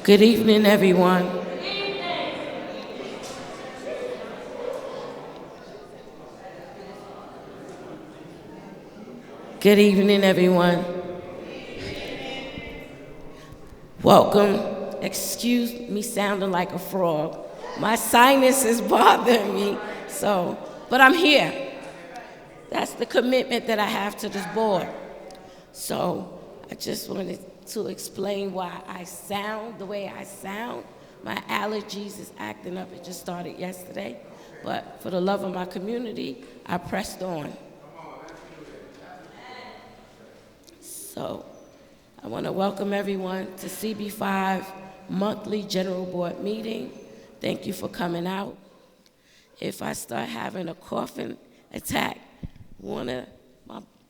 Good evening, everyone. Good evening, everyone. Welcome. Excuse me sounding like a frog. My sinus is bothering me, but I'm here. That's the commitment that I have to this board. So I just wanted to explain why I sound the way I sound. My allergies is acting up. It just started yesterday. But for the love of my community, I pressed on. So I want to welcome everyone to CB5 monthly general board meeting. Thank you for coming out. If I start having a coughing attack, one of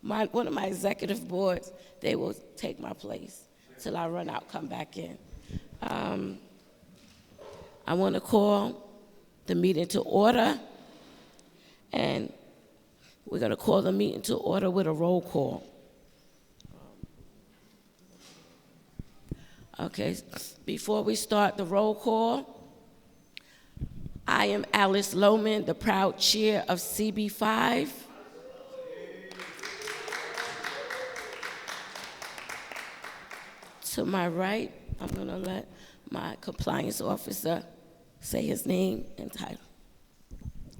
my executive boards, they will take my place till I run out, come back in. I want to call the meeting to order, and we're going to call the meeting to order with a roll call. Okay, before we start the roll call, I am Alice Lohman, the proud chair of CB5. To my right, I'm gonna let my compliance officer say his name and title.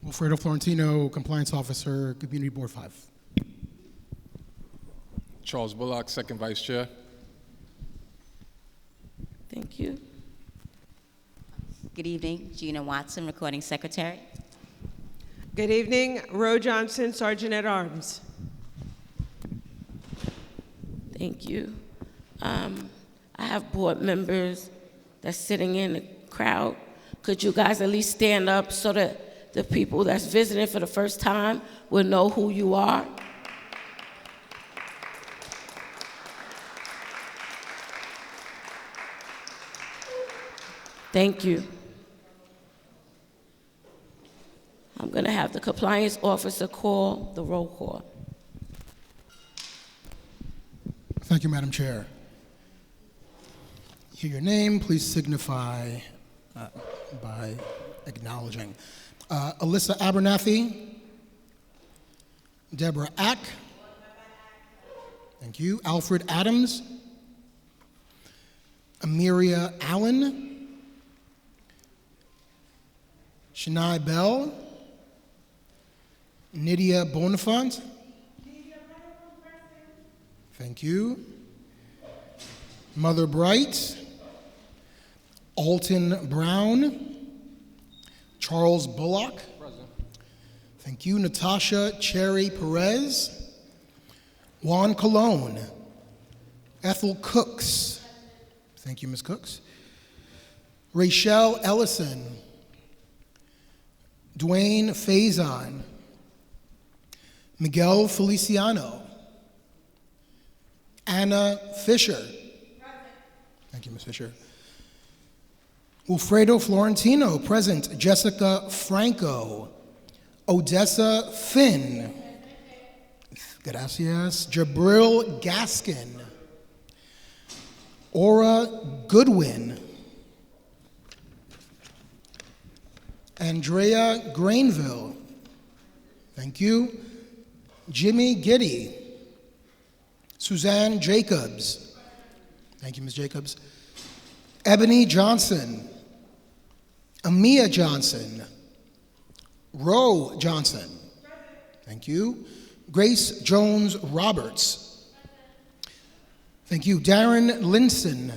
Wilfredo Florentino, Compliance Officer, Community Board 5. Charles Bullock, Second Vice Chair. Thank you. Good evening, Gina Watson, Recording Secretary. Good evening, Roe Johnson, Sergeant at Arms. Thank you. I have board members that's sitting in the crowd. Could you guys at least stand up so that the people that's visiting for the first time will know who you are? Thank you. I'm going to have the compliance officer call the roll call. Thank you, Madam Chair. Hear your name, please signify by acknowledging. Alyssa Abernathy, Deborah Ack, thank you. Alfred Adams, Amiria Allen, Shania Bell, Nydia Bonifant, thank you. Mother Bright, Alton Brown, Charles Bullock, present. Thank you. Natasha Cherry Perez, Juan Colon, Ethel Cooks, thank you, Ms. Cooks. Rachel Ellison, Dwayne Faison, Miguel Feliciano, Anna Fisher, thank you, Ms. Fisher. Wilfredo Florentino, present. Jessica Franco, Odessa Finn, gracias. Jabril Gaskin, Aura Goodwin, Andrea Grainville, thank you. Jimmy Giddy, Suzanne Jacobs, thank you, Ms. Jacobs. Ebony Johnson, Amia Johnson, Roe Johnson, thank you. Grace Jones Roberts, thank you. Darren Linson,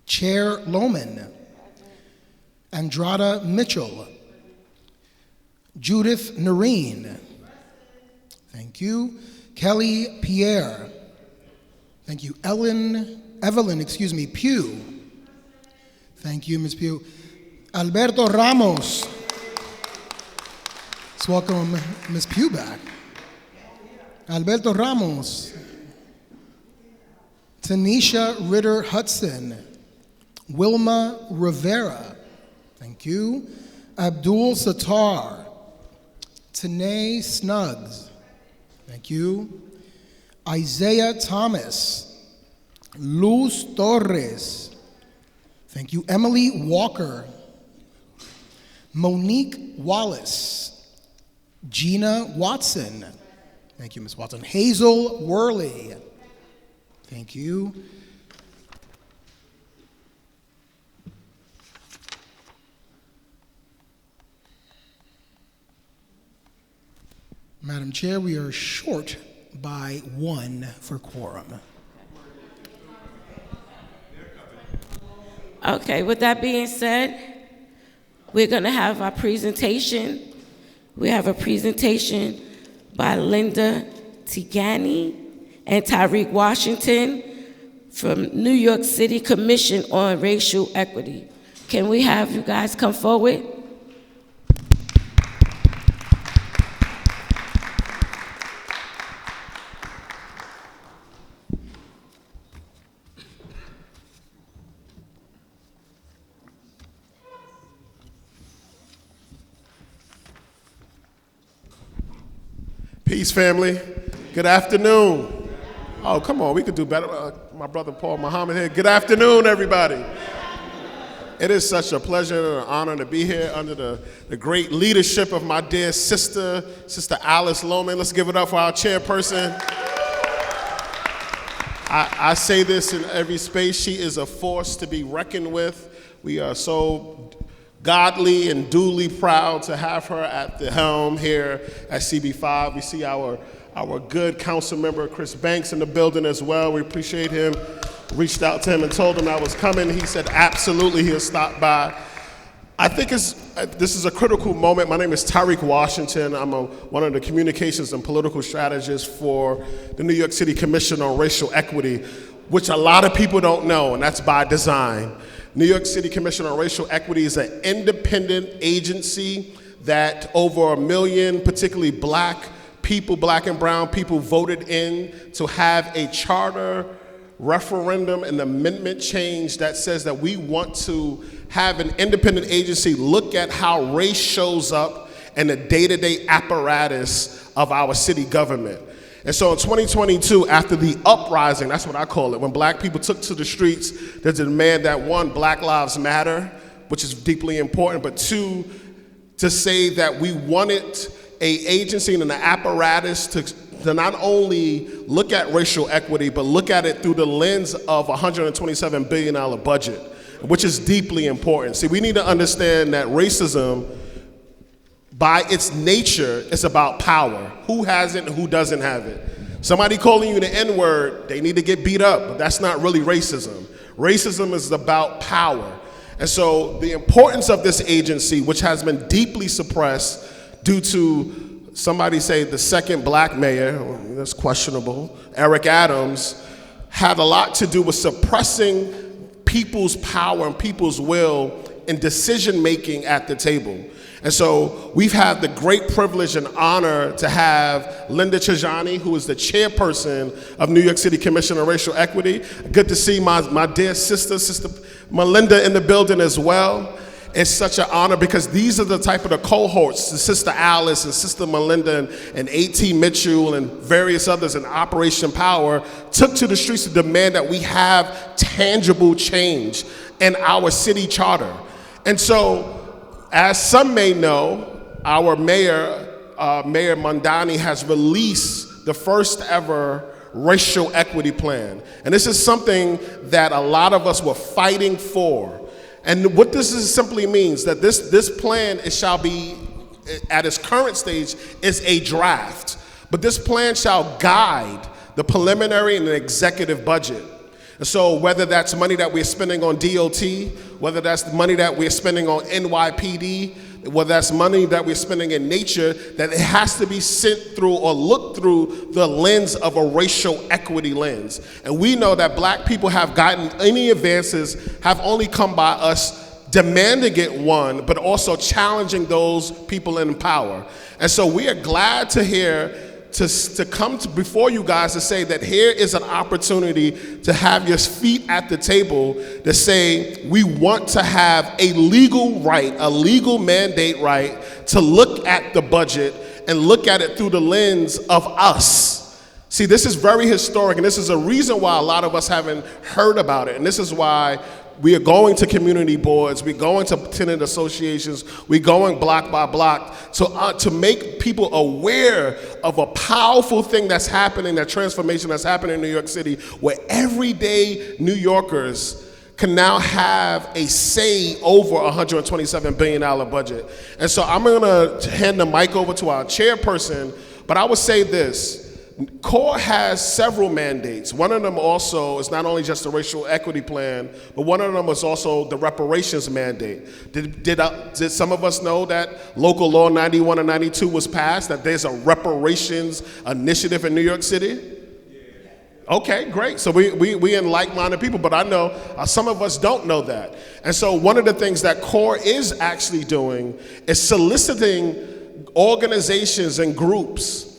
Chair Lohman, Andrada Mitchell, Judith Noreen, thank you. Kelly Pierre, thank you. Evelyn, Pugh, thank you, Ms. Pugh. Alberto Ramos, let's welcome Ms. Pugh back. Alberto Ramos, Tanisha Ritter Hudson, Wilma Rivera, thank you. Abdul Sattar, Tanae Snuggs, thank you. Isaiah Thomas, Luz Torres, Thank you. Emily Walker. Monique Wallace. Gina Watson. Thank you, Ms. Watson. Hazel Worley. Thank you. Madam Chair, we are short by 1 for quorum. Okay, with that being said, we're going to have our presentation. We have a presentation by Linda Tigani and Tyreek Washington from New York City Commission on Racial Equity. Can we have you guys come forward? Peace, family. Good afternoon. Oh, come on, we could do better. My brother Paul Muhammad here. Good afternoon, everybody. It is such a pleasure and an honor to be here under the great leadership of my dear sister, Sister Alice Loman. Let's give it up for our chairperson. I say this in every space. She is a force to be reckoned with. We are so godly and duly proud to have her at the helm here at CB5. We see our good council member, Chris Banks, in the building as well. We appreciate him. Reached out to him and told him I was coming. He said absolutely he'll stop by. I think this is a critical moment. My name is Tyreek Washington. I'm one of the communications and political strategists for the New York City Commission on Racial Equity, which a lot of people don't know, and that's by design. New York City Commission on Racial Equity is an independent agency that over 1 million, particularly black people, black and brown people, voted in to have a charter referendum and amendment change that says that we want to have an independent agency look at how race shows up in the day-to-day apparatus of our city government. And so in 2022, after the uprising, that's what I call it, when black people took to the streets to demand that, 1, Black Lives Matter, which is deeply important, but 2, to say that we wanted an agency and an apparatus to not only look at racial equity, but look at it through the lens of a $127 billion budget, which is deeply important. See, we need to understand that racism, by its nature, is about power. Who has it and who doesn't have it? Somebody calling you the N-word, they need to get beat up, but that's not really racism. Racism is about power. And so the importance of this agency, which has been deeply suppressed due to, somebody say, the second black mayor, that's questionable, Eric Adams, had a lot to do with suppressing people's power and people's will in decision-making at the table. And so we've had the great privilege and honor to have Linda Tigani, who is the chairperson of New York City Commission on Racial Equity. Good to see my dear Sister Melinda in the building as well. It's such an honor because these are the type of the cohorts, the Sister Alice and Sister Melinda and A.T. Mitchell and various others in Operation Power took to the streets to demand that we have tangible change in our city charter. And so, as some may know, our mayor, Mayor Mondani, has released the first ever racial equity plan. And this is something that a lot of us were fighting for. And what this simply means that this plan shall be, at its current stage, is a draft. But this plan shall guide the preliminary and the executive budget. And so whether that's money that we're spending on DOT, whether that's money that we're spending on NYPD, whether that's money that we're spending in nature, that it has to be sent through or looked through the lens of a racial equity lens. And we know that black people have gotten any advances have only come by us demanding it, one, but also challenging those people in power. And so we are glad to hear to come before you guys to say that here is an opportunity to have your feet at the table to say we want to have a legal right, a legal mandate right to look at the budget and look at it through the lens of us. See, this is very historic, and this is a reason why a lot of us haven't heard about it, and this is why we are going to community boards, we're going to tenant associations, we're going block by block to make people aware of a powerful thing that's happening, that transformation that's happening in New York City, where everyday New Yorkers can now have a say over a $127 billion budget. And so I'm gonna hand the mic over to our chairperson, but I would say this. CORE has several mandates. One of them also is not only just the racial equity plan, but one of them is also the reparations mandate. Did some of us know that local law 91 and 92 was passed, that there's a reparations initiative in New York City? Okay, great. So we in like-minded people, but I know some of us don't know that. And so one of the things that CORE is actually doing is soliciting organizations and groups.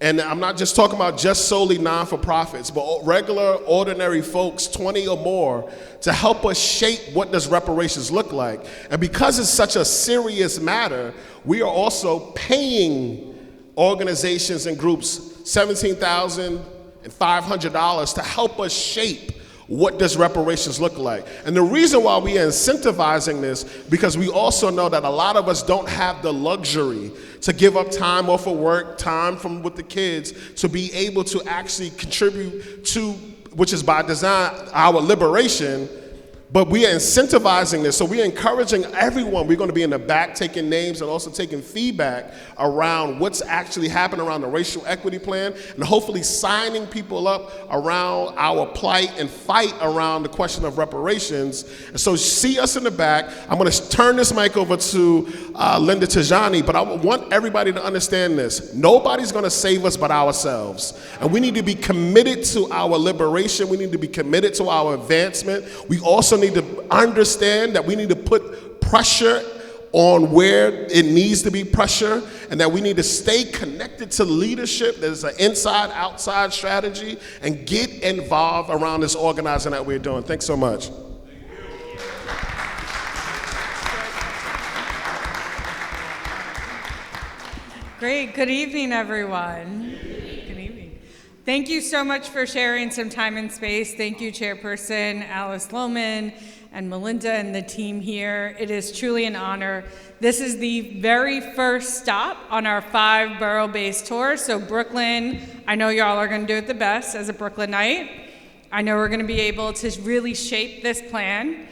And I'm not just talking about just solely non-for-profits, but regular, ordinary folks, 20 or more, to help us shape what does reparations look like. And because it's such a serious matter, we are also paying organizations and groups $17,500 to help us shape what does reparations look like. And the reason why we are incentivizing this, because we also know that a lot of us don't have the luxury to give up time off of work, time from with the kids, to be able to actually contribute to, which is by design, our liberation. But we are incentivizing this, so we are encouraging everyone. We're going to be in the back taking names and also taking feedback around what's actually happening around the racial equity plan, and hopefully signing people up around our plight and fight around the question of reparations. And so see us in the back. I'm going to turn this mic over to Linda Tajani, but I want everybody to understand this. Nobody's going to save us but ourselves. And we need to be committed to our liberation. We need to be committed to our advancement. We also need to understand that we need to put pressure on where it needs to be pressure, and that we need to stay connected to leadership. There's an inside-outside strategy, and get involved around this organizing that we're doing. Thanks so much. Great. Good evening, everyone. Good evening. Thank you so much for sharing some time and space. Thank you, Chairperson Alice Lohman and Melinda and the team here. It is truly an honor. This is the very first stop on our 5-borough-based tour. So Brooklyn, I know y'all are going to do it the best as a Brooklynite. I know we're going to be able to really shape this plan.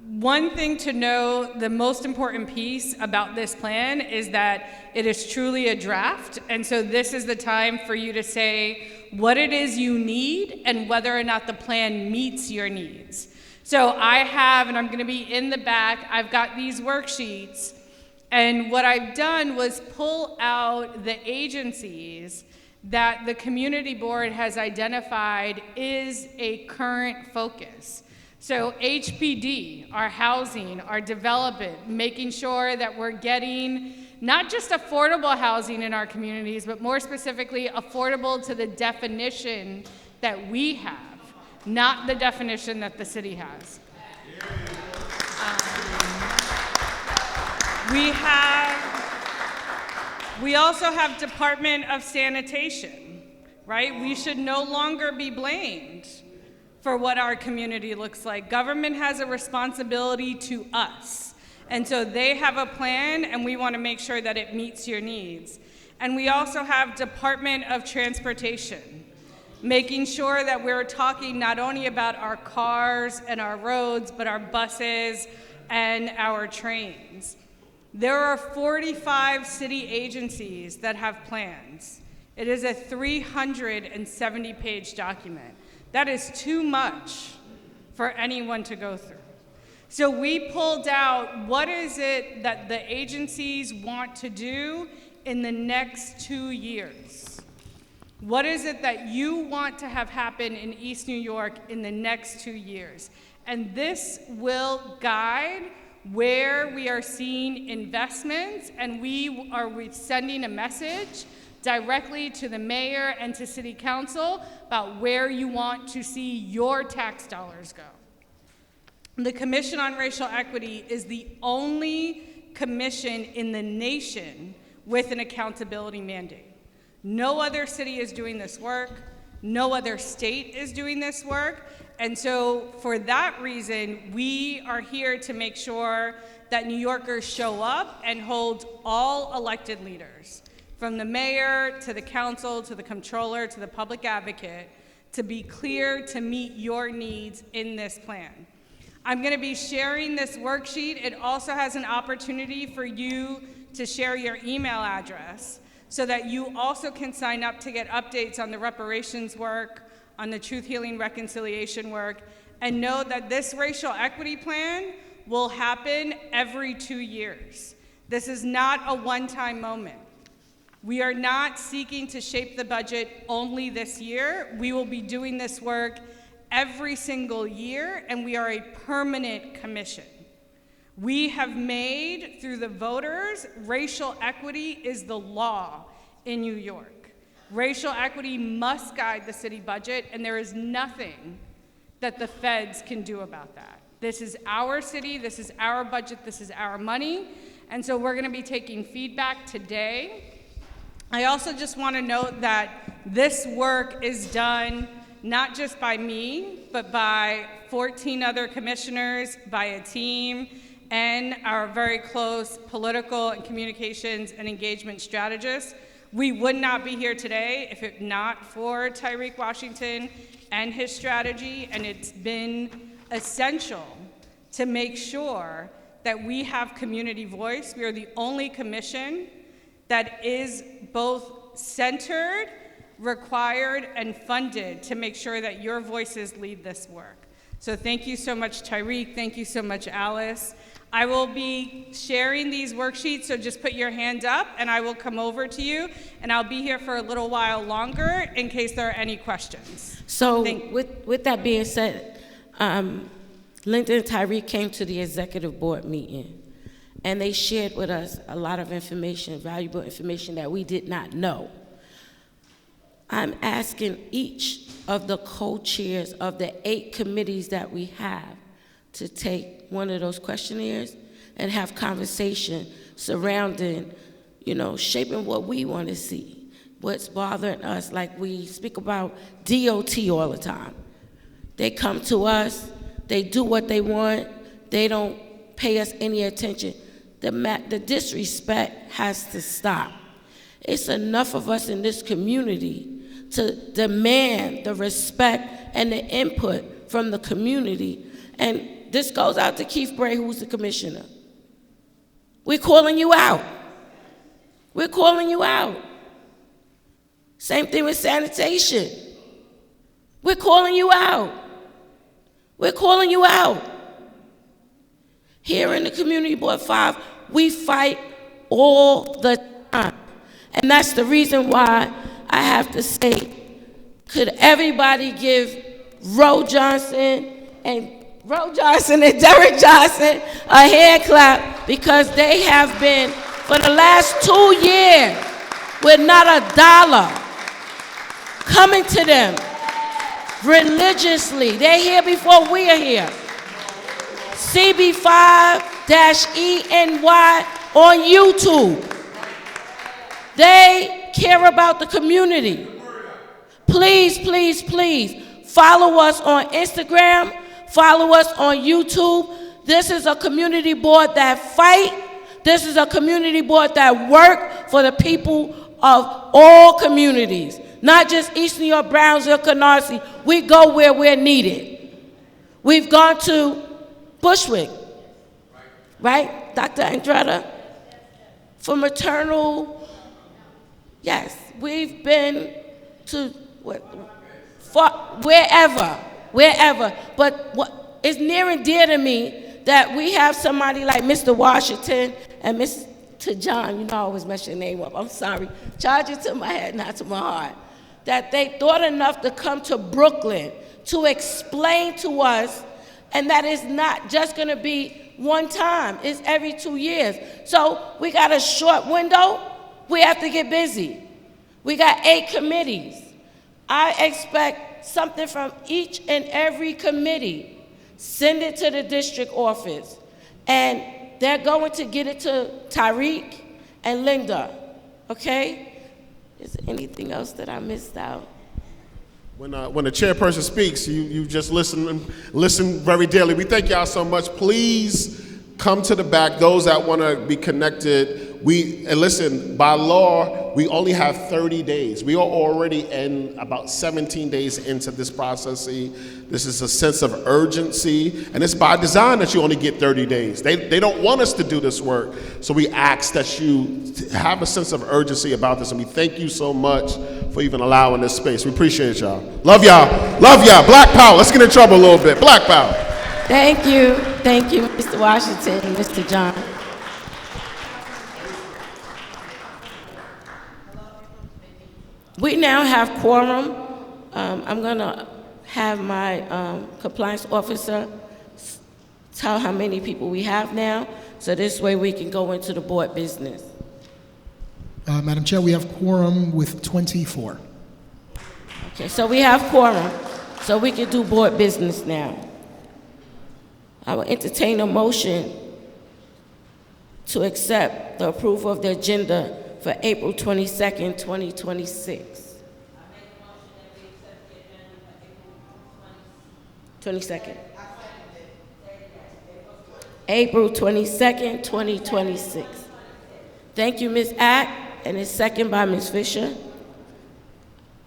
One thing to know, the most important piece about this plan is that it is truly a draft, and so this is the time for you to say what it is you need and whether or not the plan meets your needs. So I have, and I'm going to be in the back, I've got these worksheets, and what I've done was pull out the agencies that the community board has identified is a current focus. So HPD, our housing, our development, making sure that we're getting not just affordable housing in our communities, but more specifically affordable to the definition that we have, not the definition that the city has. We also have Department of Sanitation, right? We should no longer be blamed for what our community looks like. Government has a responsibility to us. And so they have a plan, and we want to make sure that it meets your needs. And we also have Department of Transportation, making sure that we're talking not only about our cars and our roads, but our buses and our trains. There are 45 city agencies that have plans. It is a 370-page document. That is too much for anyone to go through. So we pulled out what is it that the agencies want to do in the next 2 years. What is it that you want to have happen in East New York in the next 2 years? And this will guide where we are seeing investments, and we are sending a message directly to the mayor and to city council about where you want to see your tax dollars go. The Commission on Racial Equity is the only commission in the nation with an accountability mandate. No other city is doing this work. No other state is doing this work. And so for that reason, we are here to make sure that New Yorkers show up and hold all elected leaders, from the mayor to the council to the comptroller to the public advocate, to be clear to meet your needs in this plan. I'm going to be sharing this worksheet. It also has an opportunity for you to share your email address so that you also can sign up to get updates on the reparations work, on the truth, healing, reconciliation work, and know that this racial equity plan will happen every 2 years. This is not a one-time moment. We are not seeking to shape the budget only this year. We will be doing this work every single year, and we are a permanent commission. We have made, through the voters, racial equity is the law in New York. Racial equity must guide the city budget, and there is nothing that the feds can do about that. This is our city, this is our budget, this is our money, and so we're going to be taking feedback today. I also just want to note that this work is done not just by me, but by 14 other commissioners, by a team, and our very close political and communications and engagement strategists. We would not be here today if it not for Tyreek Washington and his strategy, and it's been essential to make sure that we have community voice. We are the only commission that is both centered, required, and funded to make sure that your voices lead this work. So thank you so much, Tyreek. Thank you so much, Alice. I will be sharing these worksheets, so just put your hand up and I will come over to you, and I'll be here for a little while longer in case there are any questions. So with that being said, Linda and Tyreek came to the executive board meeting, and they shared with us a lot of information, valuable information that we did not know. I'm asking each of the co-chairs of the 8 committees that we have to take one of those questionnaires and have conversation surrounding, shaping what we want to see, what's bothering us. Like we speak about DOT all the time. They come to us, they do what they want, they don't pay us any attention. The disrespect has to stop. It's enough of us in this community to demand the respect and the input from the community. And this goes out to Keith Bray, who's the commissioner. We're calling you out. We're calling you out. Same thing with sanitation. We're calling you out. We're calling you out. Here in the Community Board 5, we fight all the time. And that's the reason why I have to say, could everybody give Roe Johnson and Derek Johnson a hand clap, because they have been, for the last 2 years, with not a dollar coming to them religiously. They're here before we are here. CB5-ENY on YouTube. They care about the community. Please, please, please follow us on Instagram, follow us on YouTube. This is a community board that fight. This is a community board that work for the people of all communities, not just East New York, Brownsville, Canarsie. We go where we're needed. We've gone to Bushwick, right, Dr. Andrada? For maternal, yes, we've been to wherever. But what is near and dear to me that we have somebody like Mr. Washington and Mr. John, I always mess your name up, I'm sorry, charge it to my head, not to my heart, that they thought enough to come to Brooklyn to explain to us, and that is not just gonna be one time, it's every 2 years. So we got a short window, we have to get busy. We got 8 committees. I expect something from each and every committee. Send it to the district office, and they're going to get it to Tyreek and Linda, okay? Is there anything else that I missed out? When the chairperson speaks, you just listen very dearly. We thank y'all so much. Please come to the back. Those that want to be connected, and listen, by law, we only have 30 days. We are already about 17 days into this process. This is a sense of urgency, and it's by design that you only get 30 days. They don't want us to do this work, so we ask that you have a sense of urgency about this, and we thank you so much for even allowing this space. We appreciate y'all. Love y'all. Love y'all. Black power. Let's get in trouble a little bit. Black power. Thank you. Thank you, Mr. Washington and Mr. John. We now have quorum. I'm going to have my compliance officer tell how many people we have now, so this way we can go into the board business. Madam Chair, we have quorum with 24. Okay, so we have quorum, so we can do board business now. I will entertain a motion to accept the approval of the agenda for April 22nd, 2026. 22nd. April 22nd, 2026. Thank you, Ms. Ack, and it's second by Ms. Fisher.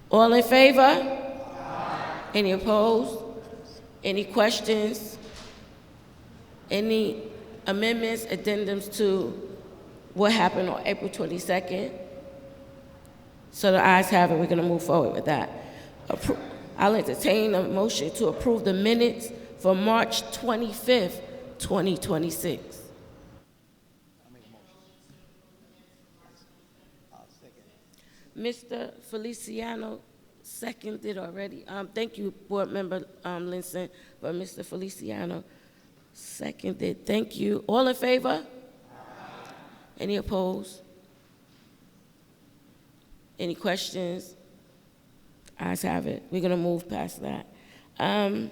All in favor? Aye. Any opposed? Any questions? Any amendments, addendums to what happened on April 22nd? So the ayes have it. We're going to move forward with that. I'll entertain a motion to approve the minutes for March 25th, 2026. Mr. Feliciano seconded already. Thank you, Board Member Linson, but Mr. Feliciano seconded. Thank you. All in favor? Aye. Any opposed? Any questions? Ayes have it. We're going to move past that. I'm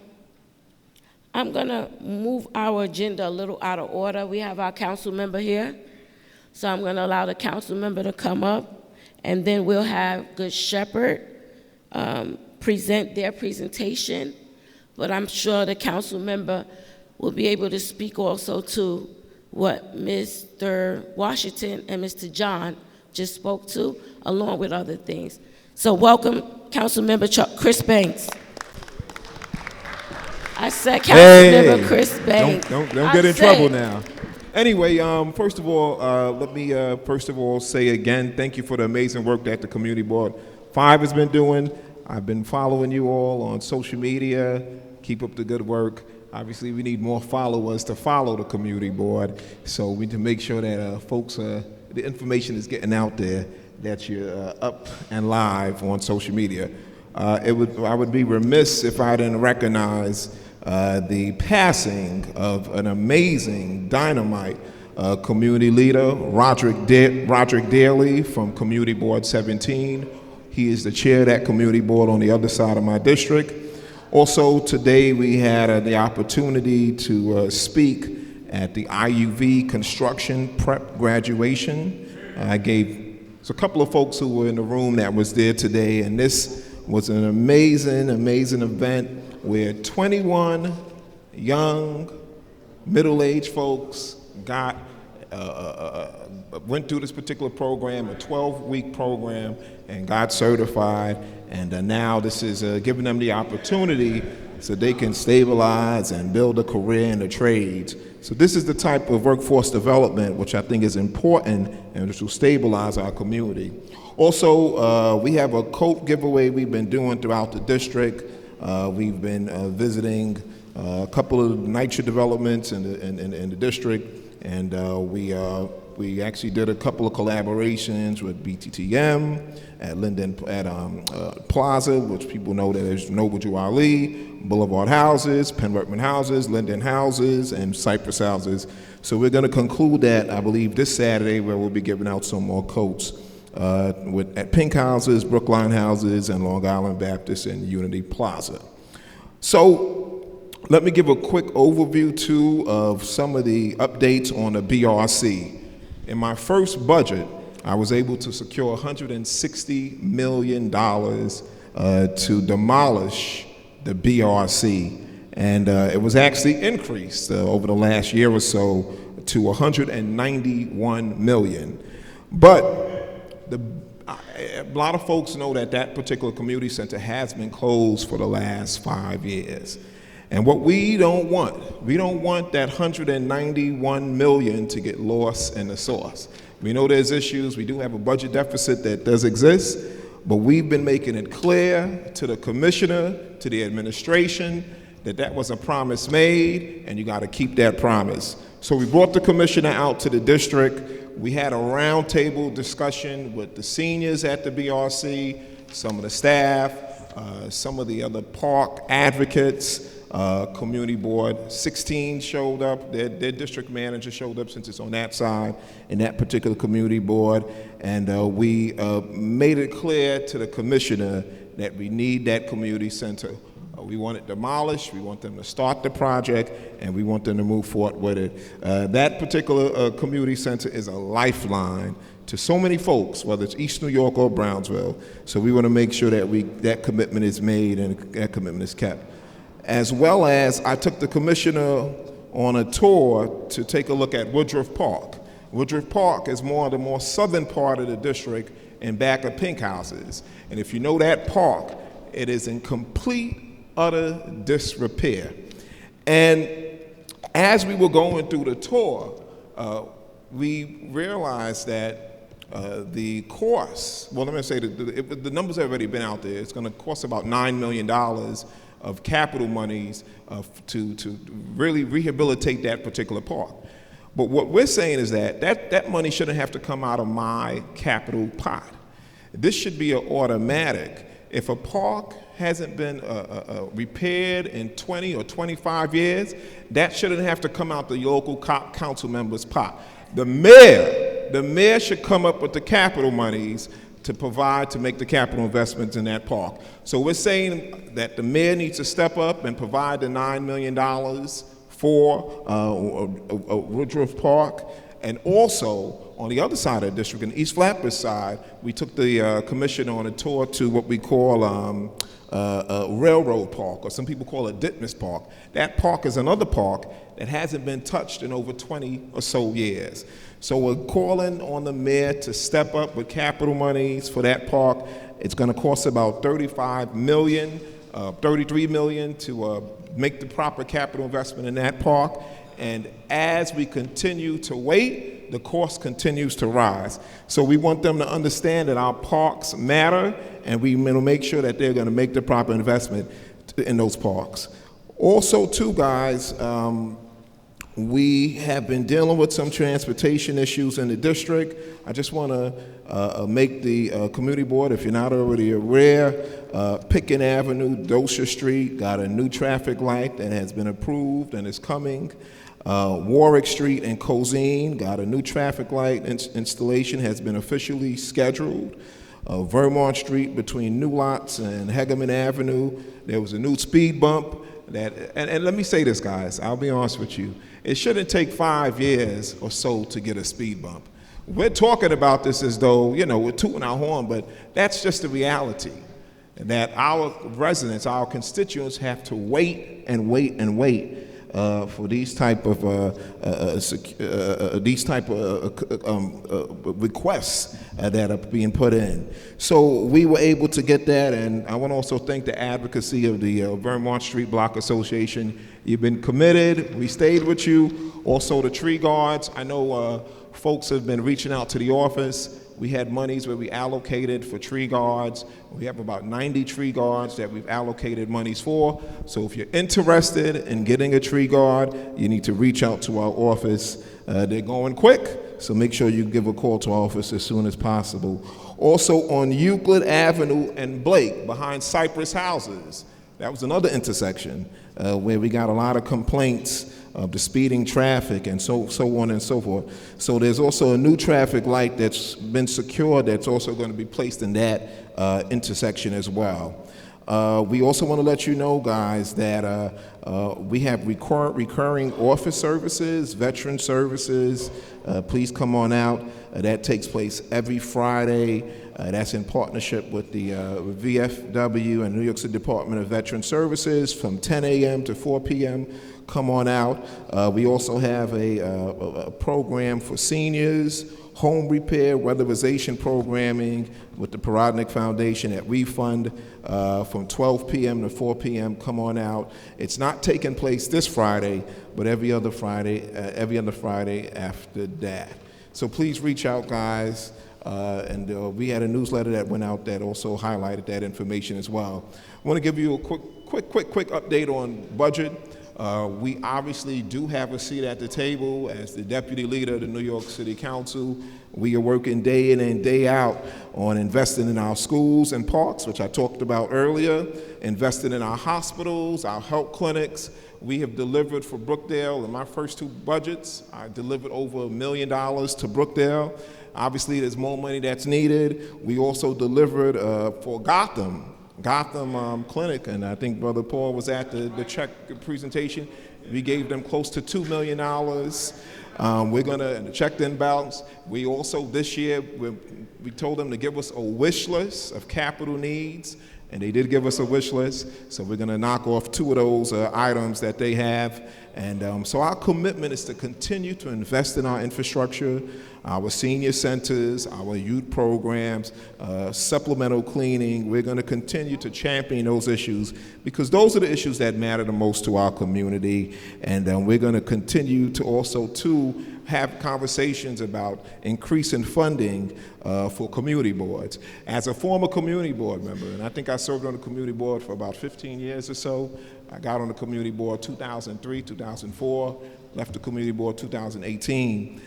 going to move our agenda a little out of order. We have our council member here, so I'm going to allow the council member to come up, and then we'll have Good Shepherd present their presentation, but I'm sure the council member will be able to speak also to what Mr. Washington and Mr. John just spoke to, along with other things. So welcome, Councilmember Chris Banks. I said Councilmember Chris Banks. Don't get in trouble now. Anyway, first of all, let me first of all say again, thank you for the amazing work that the Community Board 5 has been doing. I've been following you all on social media. Keep up the good work. Obviously, we need more followers to follow the Community Board, so we need to make sure that folks, the information is getting out there, that you're up and live on social media. I would be remiss if I didn't recognize the passing of an amazing dynamite community leader, Roderick Daly from Community Board 17. He is the chair of that community board on the other side of my district. Also today we had the opportunity to speak at the IUV construction prep graduation. There's a couple of folks who were in the room that was there today, and this was an amazing, amazing event where 21 young, middle-aged folks went through this particular program, a 12-week program, and got certified. And now this is giving them the opportunity so they can stabilize and build a career in the trades. So this is the type of workforce development which I think is important and which will stabilize our community. Also, we have a coat giveaway we've been doing throughout the district. We've been visiting a couple of NYCHA developments in the district, and we actually did a couple of collaborations with BTTM at Linden Plaza, which people know that is Noble Jew Ali, Boulevard Houses, Penn Workman Houses, Linden Houses, and Cypress Houses. So we're going to conclude that, I believe, this Saturday, where we'll be giving out some more coats at Pink Houses, Brookline Houses, and Long Island Baptist and Unity Plaza. So let me give a quick overview, too, of some of the updates on the BRC. In my first budget, I was able to secure $160 million to demolish the BRC. And it was actually increased over the last year or so to $191 million. But a lot of folks know that that particular community center has been closed for the last 5 years. And what we don't want that $191 million to get lost in the sauce. We know there's issues. We do have a budget deficit that does exist, but we've been making it clear to the commissioner, to the administration, that that was a promise made, and you got to keep that promise. So we brought the commissioner out to the district. We had a roundtable discussion with the seniors at the BRC, some of the staff, some of the other park advocates, community board. 16 showed up. Their district manager showed up, since it's on that side, in that particular community board. And we made it clear to the commissioner that we need that community center. We want it demolished, we want them to start the project, and we want them to move forward with it. That particular community center is a lifeline to so many folks, whether it's East New York or Brownsville. So we want to make sure that that commitment is made and that commitment is kept. As well as, I took the commissioner on a tour to take a look at Woodruff Park. Woodruff Park is the more southern part of the district, and back of Pink Houses. And if you know that park, it is in complete, utter disrepair. And as we were going through the tour, we realized that the cost, well, let me say the numbers have already been out there. It's going to cost about $9 million of capital monies to really rehabilitate that particular park. But what we're saying is that money shouldn't have to come out of my capital pot. This should be an automatic. If a park hasn't been repaired in 20 or 25 years, that shouldn't have to come out the local council member's pot. The mayor should come up with the capital monies to make the capital investments in that park. So we're saying that the mayor needs to step up and provide the $9 million for Woodruff Park. And also, on the other side of the district, in East Flatbush side, we took the commissioner on a tour to what we call Railroad Park, or some people call it Ditmas Park. That park is another park that hasn't been touched in over 20 or so years. So we're calling on the mayor to step up with capital monies for that park. It's going to cost about $33 million to make the proper capital investment in that park. And as we continue to wait, the cost continues to rise. So we want them to understand that our parks matter, and we will make sure that they're going to make the proper investment in those parks. Also, too, guys, we have been dealing with some transportation issues in the district. I just want to make the community board, if you're not already aware, Pickens Avenue, Dosha Street got a new traffic light that has been approved and is coming. Warwick Street and Cozine got a new traffic light installation, has been officially scheduled. Vermont Street between New Lots and Hegeman Avenue, there was a new speed bump. And let me say this, guys, I'll be honest with you. It shouldn't take 5 years or so to get a speed bump. We're talking about this as though, we're tooting our horn, but that's just the reality. That our residents, our constituents have to wait and wait and wait for these type of requests that are being put in. So we were able to get that, and I want to also thank the advocacy of the Vermont Street Block Association. You've been committed. We stayed with you. Also the tree guards. I know folks have been reaching out to the office. We had monies where we allocated for tree guards. We have about 90 tree guards that we've allocated monies for. So if you're interested in getting a tree guard, you need to reach out to our office. They're going quick, so make sure you give a call to our office as soon as possible. Also on Euclid Avenue and Blake, behind Cypress Houses, that was another intersection where we got a lot of complaints of the speeding traffic and so on and so forth. So there's also a new traffic light that's been secured that's also going to be placed in that intersection as well. We also want to let you know, guys, that we have recurring office services, veteran services. Please come on out. That takes place every Friday That's in partnership with the VFW and New York City Department of Veteran Services from 10 a.m. to 4 p.m. Come on out. We also have a program for seniors, home repair, weatherization programming with the Parodnik Foundation at Refund from 12 p.m. to 4 p.m. Come on out. It's not taking place this Friday, but every other Friday after that. So please reach out, guys. And we had a newsletter that went out that also highlighted that information as well. I want to give you a quick update on budget. We obviously do have a seat at the table as the deputy leader of the New York City Council. We are working day in and day out on investing in our schools and parks, which I talked about earlier, investing in our hospitals, our health clinics. We have delivered for Brookdale in my first 2 budgets. I delivered over $1 million to Brookdale. Obviously, there's more money that's needed. We also delivered for Gotham Clinic, and I think Brother Paul was at the check presentation. We gave them close to $2 million. We're gonna check the imbalance. We also, this year, we told them to give us a wish list of capital needs, and they did give us a wish list, so we're gonna knock off 2 of those items that they have. And so our commitment is to continue to invest in our infrastructure, our senior centers, our youth programs, supplemental cleaning. We're going to continue to champion those issues because those are the issues that matter the most to our community. And we're going to continue to also, too, have conversations about increasing funding for community boards. As a former community board member, and I think I served on the community board for about 15 years or so. I got on the community board 2003, 2004, left the community board 2018.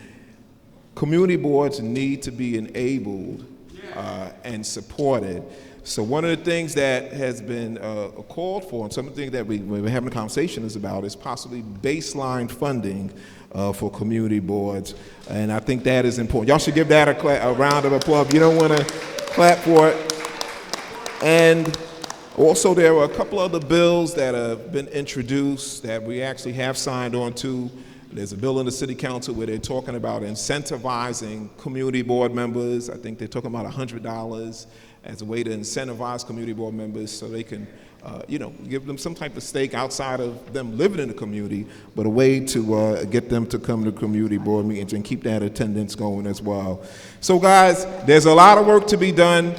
Community boards need to be enabled and supported. So one of the things that has been called for, and some of the things that we're having conversations about, is possibly baseline funding for community boards. And I think that is important. Y'all should give that a round of applause. You don't want to clap for it. And also, there are a couple other bills that have been introduced that we actually have signed on to. There's a bill in the City Council where they're talking about incentivizing community board members. I think they're talking about $100 as a way to incentivize community board members so they can, give them some type of stake outside of them living in the community, but a way to get them to come to community board meetings and keep that attendance going as well. So, guys, there's a lot of work to be done.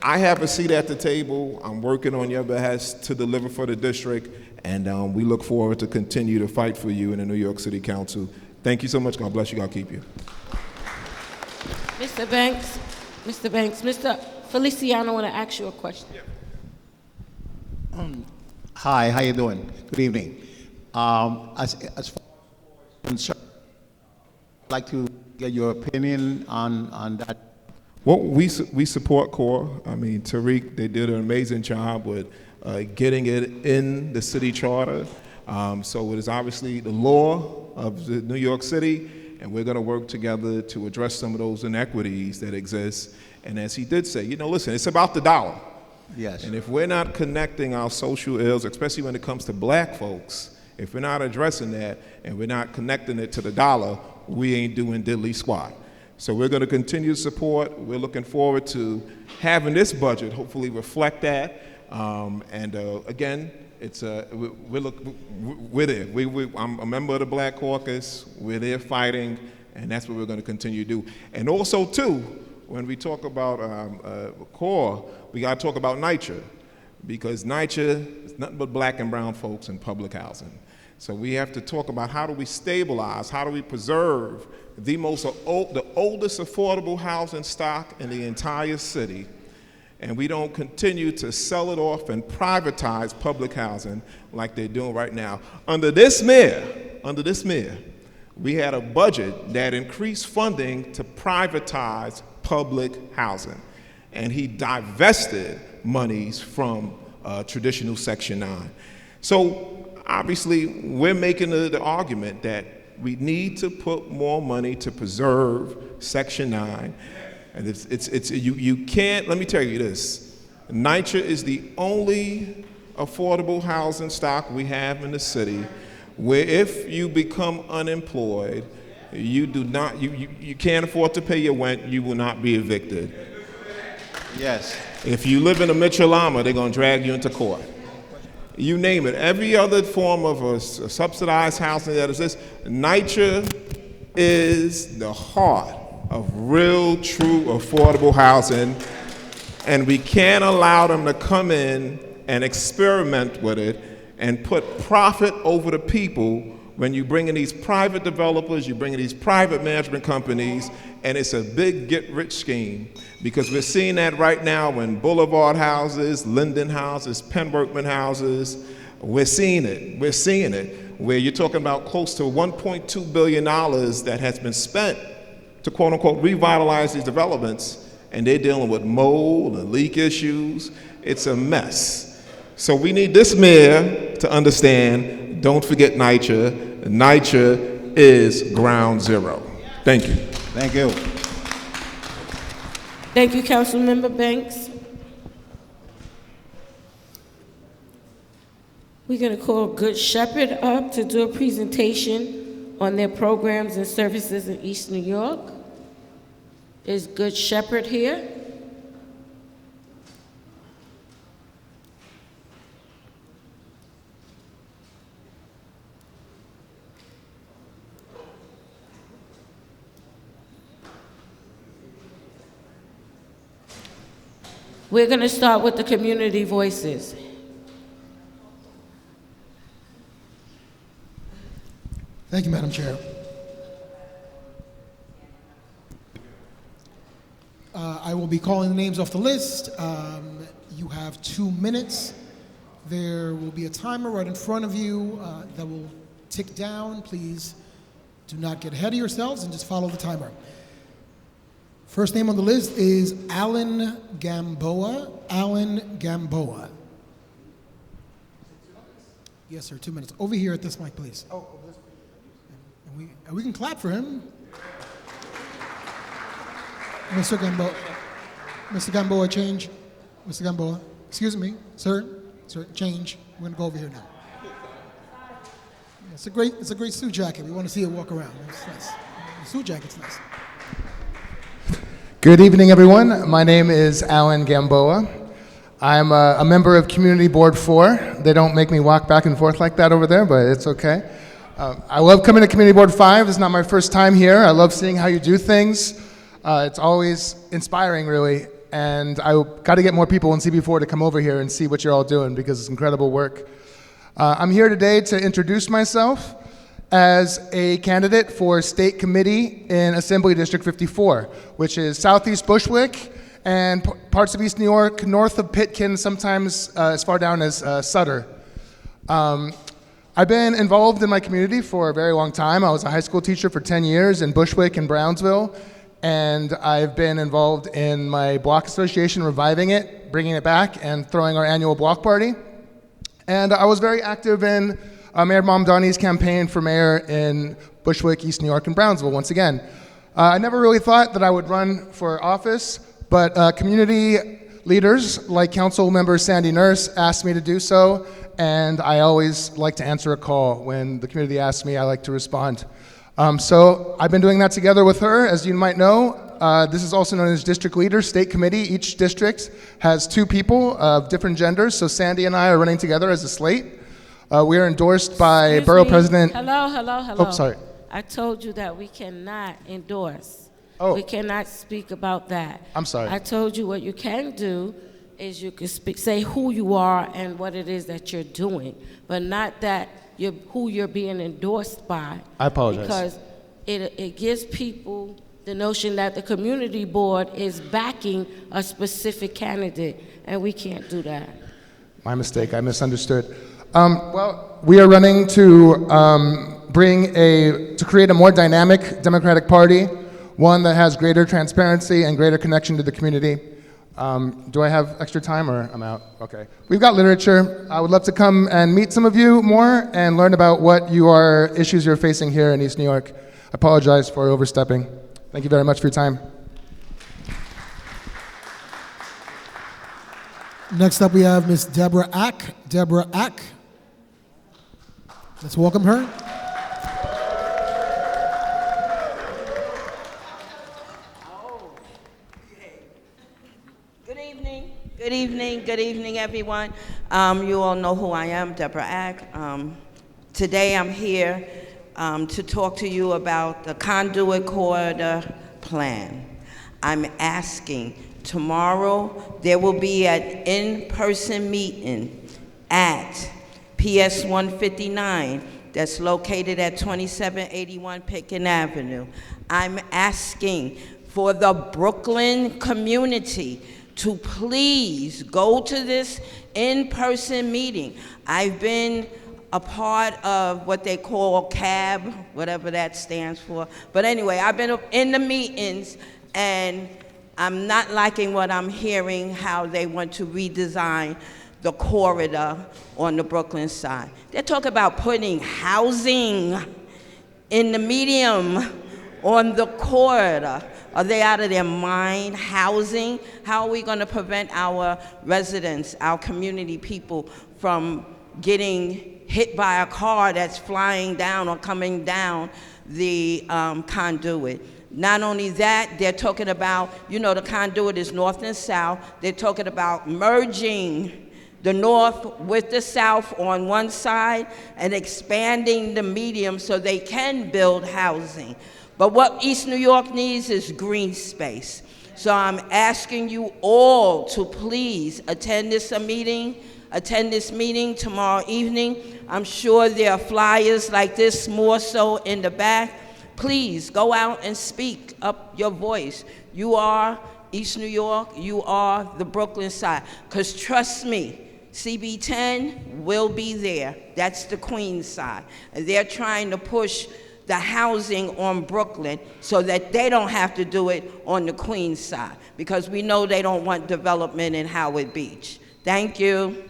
I have a seat at the table. I'm working on your behest to deliver for the district, and we look forward to continue to fight for you in the New York City Council. Thank you so much. God bless you. God keep you. Mr. Banks, Mr. Feliciano, I want to ask you a question. Hi, how you doing? Good evening. As far as concerned, I'd like to get your opinion on that. Well, we support CORE. I mean, Tariq, they did an amazing job with getting it in the city charter. So it is obviously the law of the New York City, and we're going to work together to address some of those inequities that exist. And as he did say, listen, it's about the dollar. Yes. And if we're not connecting our social ills, especially when it comes to black folks, if we're not addressing that and we're not connecting it to the dollar, we ain't doing diddly squat. So we're going to continue to support. We're looking forward to having this budget hopefully reflect that. Again, it's we're there. I'm a member of the Black Caucus. We're there fighting, and that's what we're going to continue to do. And also, too, when we talk about CORE, we got to talk about NYCHA, because NYCHA is nothing but black and brown folks in public housing. So we have to talk about how do we stabilize, how do we preserve the oldest affordable housing stock in the entire city, and we don't continue to sell it off and privatize public housing like they're doing right now. Under this mayor, we had a budget that increased funding to privatize public housing, and he divested monies from traditional Section 9. So obviously, we're making the argument that we need to put more money to preserve Section 9. And you can't, let me tell you this, NYCHA is the only affordable housing stock we have in the city where if you become unemployed, you can't afford to pay your rent, you will not be evicted. Yes. If you live in a Mitchell-Lama, they're going to drag you into court. You name it. Every other form of a subsidized housing that exists, NYCHA is the heart of real, true, affordable housing, and we can't allow them to come in and experiment with it and put profit over the people when you bring in these private developers, you bring in these private management companies, and it's a big get-rich scheme, because we're seeing that right now in Boulevard houses, Linden houses, Penn Workman houses. We're seeing it, where you're talking about close to $1.2 billion that has been spent to quote-unquote revitalize these developments, and they're dealing with mold and leak issues. It's a mess. So we need this mayor to understand, don't forget NYCHA. NYCHA is ground zero. Thank you. Thank you. Thank you, Councilmember Banks. We're going to call Good Shepherd up to do a presentation on their programs and services in East New York. Is Good Shepherd here? We're going to start with the community voices. Thank you, Madam Chair. I will be calling the names off the list. You have 2 minutes. There will be a timer right in front of you that will tick down. Please do not get ahead of yourselves and just follow the timer. First name on the list is Alan Gamboa. Alan Gamboa. Yes, sir, 2 minutes. Over here at this mic, please. Oh, this. And we can clap for him. Mr. Gamboa. Mr. Gamboa, change. Mr. Gamboa. Excuse me, sir. Sir, change. We're going to go over here now. It's a great suit jacket. We want to see it walk around. It's nice. The suit jacket's nice. Good evening, everyone. My name is Alan Gamboa. I'm a member of Community Board 4. They don't make me walk back and forth like that over there, but it's okay. I love coming to Community Board 5. This is not my first time here. I love seeing how you do things. It's always inspiring, really, and I got to get more people in CB4 to come over here and see what you're all doing, because it's incredible work. I'm here today to introduce myself as a candidate for State Committee in Assembly District 54, which is Southeast Bushwick and parts of East New York, north of Pitkin, sometimes as far down as Sutter. I've been involved in my community for a very long time. I was a high school teacher for 10 years in Bushwick and Brownsville, and I've been involved in my block association, reviving it, bringing it back, and throwing our annual block party. And I was very active in Mayor Mamdani's campaign for mayor in Bushwick, East New York, and Brownsville, once again. I never really thought that I would run for office, but community leaders like Council Member Sandy Nurse asked me to do so, and I always like to answer a call. When the community asks me, I like to respond. So I've been doing that together with her. As you might know, this is also known as District Leader, State Committee. Each district has 2 people of different genders, so Sandy and I are running together as a slate. We are endorsed by Borough President. Hello. Oh, sorry. I told you that we cannot endorse. Oh. We cannot speak about that. I'm sorry. I told you what you can do is you can say who you are and what it is that you're doing, but not that who you're being endorsed by. I apologize. Because it gives people the notion that the community board is backing a specific candidate, and we can't do that. My mistake, I misunderstood. Well, we are running to create a more dynamic Democratic Party, one that has greater transparency and greater connection to the community. Do I have extra time, or I'm out? Okay. We've got literature. I would love to come and meet some of you more and learn about what issues you're facing here in East New York. I apologize for overstepping. Thank you very much for your time. Next up, we have Ms. Deborah Ack. Deborah Ack. Let's welcome her. Good Good evening, everyone. You all know who I am, Deborah Ack. Today I'm here to talk to you about the Conduit Corridor Plan. I'm asking, tomorrow there will be an in-person meeting at PS 159 that's located at 2781 Pitkin Avenue. I'm asking for the Brooklyn community to please go to this in-person meeting. I've been a part of what they call CAB, whatever that stands for. But anyway, I've been in the meetings, and I'm not liking what I'm hearing, how they want to redesign the corridor on the Brooklyn side. They're talking about putting housing in the medium on the corridor. Are they out of their mind? Housing? How are we going to prevent our residents, our community people, from getting hit by a car that's flying down or coming down the conduit? Not only that, they're talking about, you know, the conduit is north and south. They're talking about merging the north with the south on one side and expanding the medium so they can build housing. But what East New York needs is green space. So I'm asking you all to please attend this meeting tomorrow evening. I'm sure there are flyers like this more so in the back. Please go out and speak up your voice. You are East New York, you are the Brooklyn side. Because trust me, CB10 will be there. That's the Queens side. And they're trying to push the housing on Brooklyn so that they don't have to do it on the Queens side, because we know they don't want development in Howard Beach. Thank you.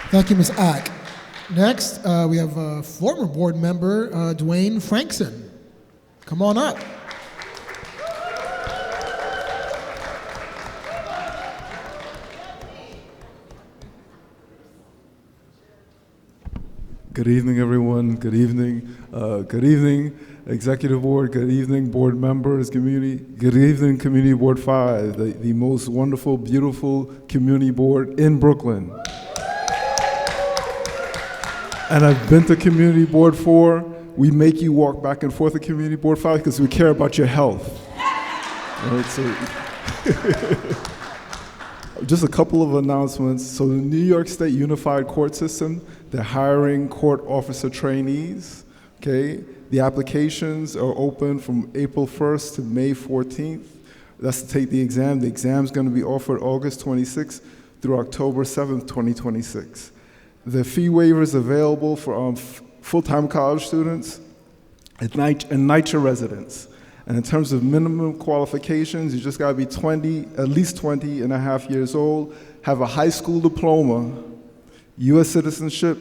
Thank you, Ms. Ack. Next, we have a former board member, Dwayne Frankson. Come on up. Good evening, everyone. Good evening. Good evening, Executive Board. Good evening, board members, community. Good evening, Community Board 5, the most wonderful, beautiful community board in Brooklyn. And I've been to Community Board 4. We make you walk back and forth to Community Board 5 because we care about your health. Right, so just a couple of announcements. So the New York State Unified Court System, they're hiring court officer trainees, okay? The applications are open from April 1st to May 14th. That's to take the exam. The exam's gonna be offered August 26th through October 7th, 2026. The fee waivers available for full-time college students and NYCHA residents. And in terms of minimum qualifications, you just gotta be at least 20 and a half years old, have a high school diploma, US citizenship,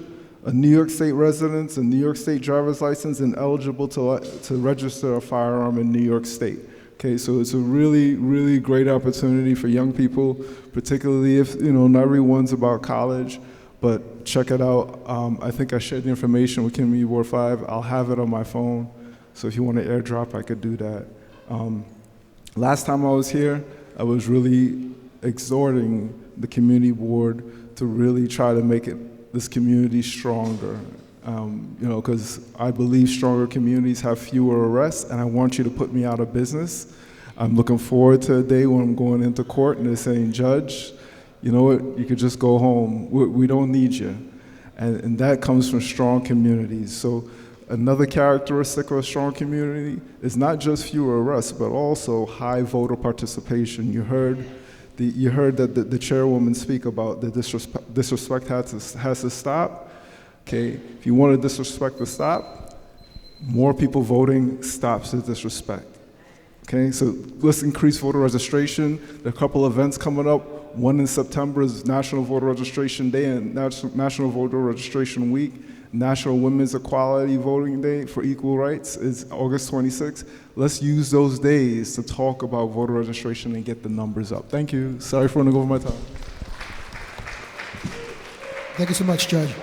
a New York State residence, a New York State driver's license, and eligible to register a firearm in New York State. Okay, so it's a really, really great opportunity for young people, particularly if, you know, not everyone's about college, but check it out. I think I shared the information with Community Board 5. I'll have it on my phone. So if you want to airdrop, I could do that. Last time I was here, I was really exhorting the community board to really try to make this community stronger. You know, because I believe stronger communities have fewer arrests, and I want you to put me out of business. I'm looking forward to a day when I'm going into court and they're saying, Judge, you know what, you could just go home. We don't need you. And that comes from strong communities. So another characteristic of a strong community is not just fewer arrests, but also high voter participation. You heard that the chairwoman speak about the disrespect has to stop. Okay, if you want the disrespect to stop, more people voting stops the disrespect. Okay, so let's increase voter registration. There are a couple events coming up. One in September is National Voter Registration Day and National Voter Registration Week. National Women's Equality Voting Day for Equal Rights is August 26th. Let's use those days to talk about voter registration and get the numbers up. Thank you. Sorry for running over my time. Thank you so much, Judge.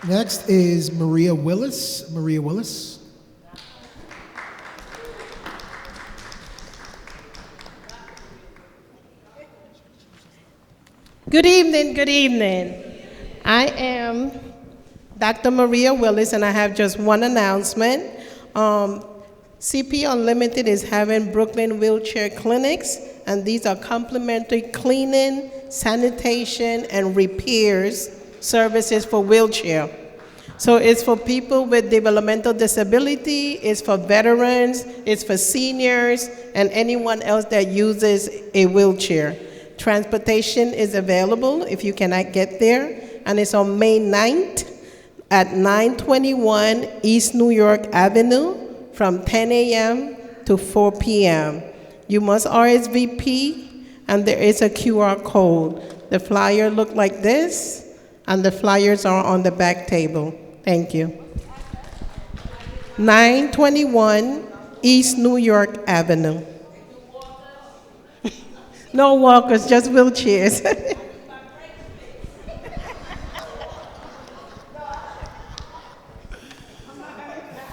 Next is Maria Willis. Maria Willis. Good evening, good evening. I am Dr. Maria Willis, and I have just one announcement. CP Unlimited is having Brooklyn wheelchair clinics, and these are complimentary cleaning, sanitation, and repairs services for wheelchair. So it's for people with developmental disability, it's for veterans, it's for seniors, and anyone else that uses a wheelchair. Transportation is available if you cannot get there, and it's on May 9th at 921 East New York Avenue from 10 a.m. to 4 p.m. You must RSVP, and there is a QR code. The flyer look like this, and the flyers are on the back table. Thank you. 921 East New York Avenue. No walkers, just wheelchairs.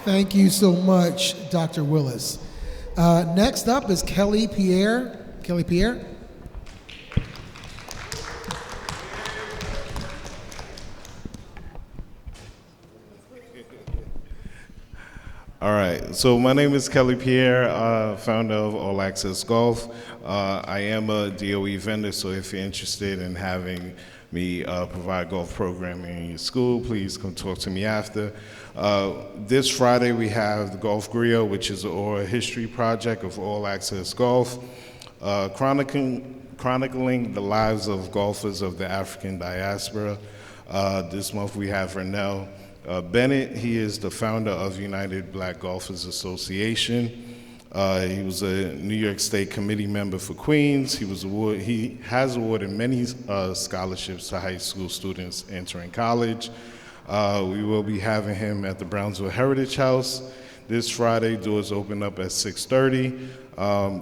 Thank you so much, Dr. Willis. Next up is Kelly Pierre. Kelly Pierre. All right, so my name is Kelly Pierre, founder of All Access Golf. I am a DOE vendor, so if you're interested in having me provide golf programming in your school, please come talk to me after. This Friday we have the Golf Griot, which is an oral history project of All Access Golf, chronicling the lives of golfers of the African diaspora. This month we have Vernell Bennett. He is the founder of United Black Golfers Association. He was a New York State committee member for Queens. He has awarded many scholarships to high school students entering college. We will be having him at the Brownsville Heritage House this Friday. Doors open up at 6:30.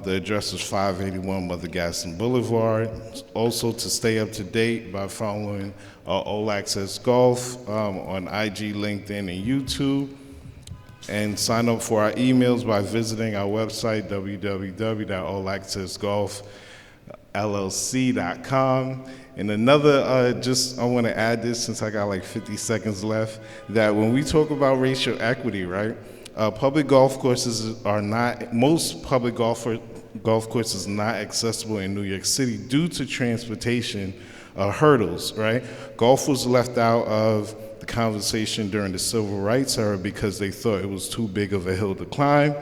The address is 581 Mother Gaston Boulevard. Also, to stay up to date by following All Access Golf on IG, LinkedIn, and YouTube. And sign up for our emails by visiting our website, www.allaccessgolfllc.com. And another, I want to add this since I got like 50 seconds left, that when we talk about racial equity, right, public golf courses are not, most public golf courses are not accessible in New York City due to transportation hurdles, right? Golf was left out of the conversation during the Civil Rights era because they thought it was too big of a hill to climb.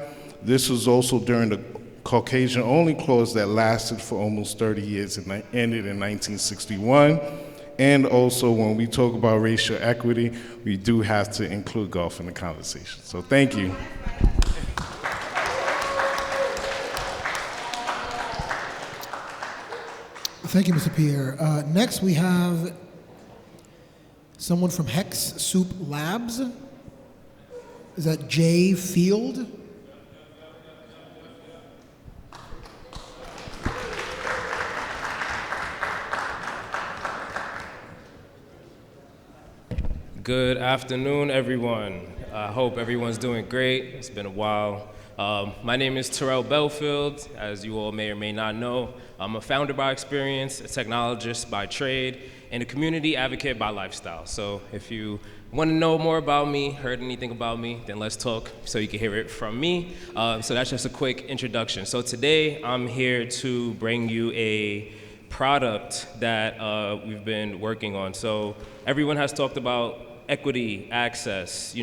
This was also during the Caucasian-only clause that lasted for almost 30 years and ended in 1961. And also, when we talk about racial equity, we do have to include golf in the conversation. So thank you. Thank you, Mr. Pierre. Next, we have someone from Hex Soup Labs. Is that Jay Field? Good afternoon, everyone. I hope everyone's doing great. It's been a while. My name is Terrell Belfield. As you all may or may not know, I'm a founder by experience, a technologist by trade, and a community advocate by lifestyle. So if you want to know more about me, heard anything about me, then let's talk so you can hear it from me. So that's just a quick introduction. So today I'm here to bring you a product that we've been working on. So everyone has talked about equity, access,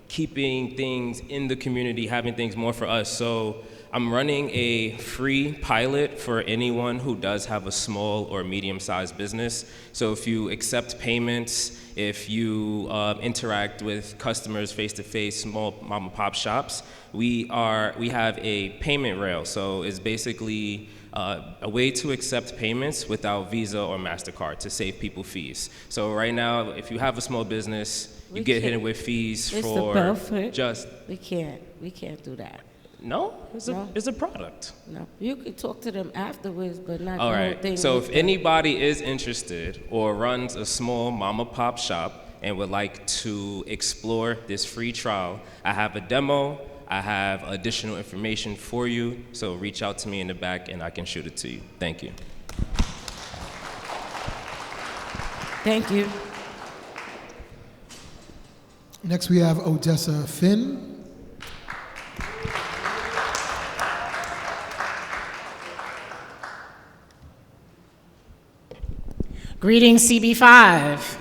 keeping things in the community, having things more for us. So I'm running a free pilot for anyone who does have a small or medium-sized business. So if you accept payments, if you interact with customers face-to-face, small mom-and-pop shops, we have a payment rail. So it's basically a way to accept payments without Visa or MasterCard to save people fees. So right now, if you have a small business, you get hit with fees for just... We can't do that. No? It's a product. No, you could talk to them afterwards, but not All the whole right, thing. so if anybody is interested or runs a small mom-and-pop shop and would like to explore this free trial, I have a demo, I have additional information for you, so reach out to me in the back and I can shoot it to you. Thank you. Thank you. Next, we have Odessa Finn. Greetings, CB5.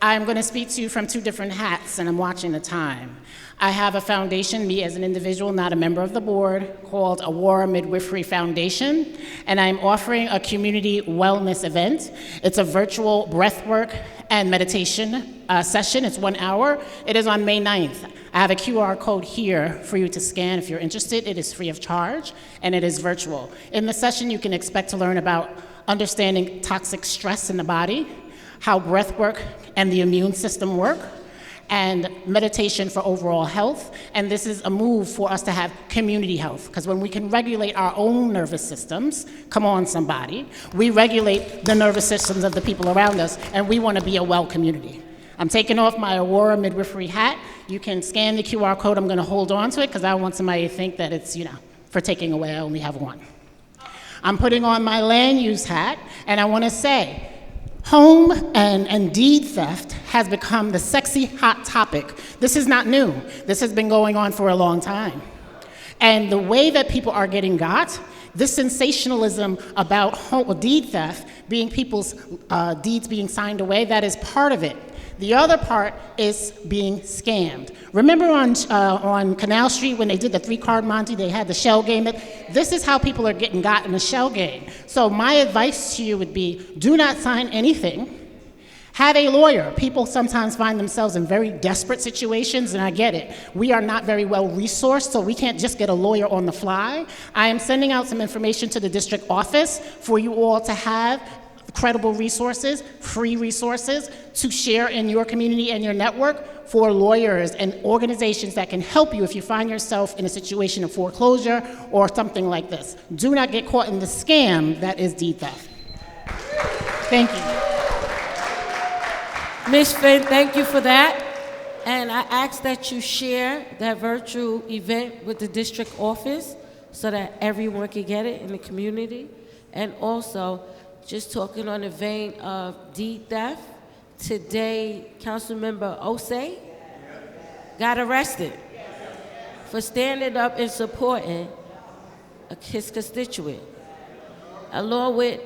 I'm going to speak to you from two different hats, and I'm watching the time. I have a foundation, me as an individual, not a member of the board, called Aurora Midwifery Foundation, and I'm offering a community wellness event. It's a virtual breathwork and meditation session. It's 1 hour. It is on May 9th. I have a QR code here for you to scan if you're interested. It is free of charge, and it is virtual. In the session, you can expect to learn about understanding toxic stress in the body, how breathwork and the immune system work, and meditation for overall health. And this is a move for us to have community health, because when we can regulate our own nervous systems, come on somebody, we regulate the nervous systems of the people around us, and we want to be a well community. I'm taking off my Aurora Midwifery hat. You can scan the QR code. I'm going to hold on to it because I don't want somebody to think that it's, for taking away, I only have one. I'm putting on my land use hat, and I want to say, home and deed theft has become the sexy, hot topic. This is not new. This has been going on for a long time. And the way that people are getting got, this sensationalism about deed theft, being people's deeds being signed away, that is part of it. The other part is being scammed. Remember on Canal Street when they did the 3-card Monte, they had the shell game? This is how people are getting got in the shell game. So my advice to you would be, do not sign anything. Have a lawyer. People sometimes find themselves in very desperate situations, and I get it. We are not very well resourced, so we can't just get a lawyer on the fly. I am sending out some information to the district office for you all to have credible resources, free resources to share in your community and your network for lawyers and organizations that can help you if you find yourself in a situation of foreclosure or something like this. Do not get caught in the scam that is deed theft. Thank you. Ms. Finn, thank you for that. And I ask that you share that virtual event with the district office so that everyone can get it in the community. And also, just talking on the vein of deed theft, today, Councilmember Osei got arrested for standing up and supporting his constituent, along with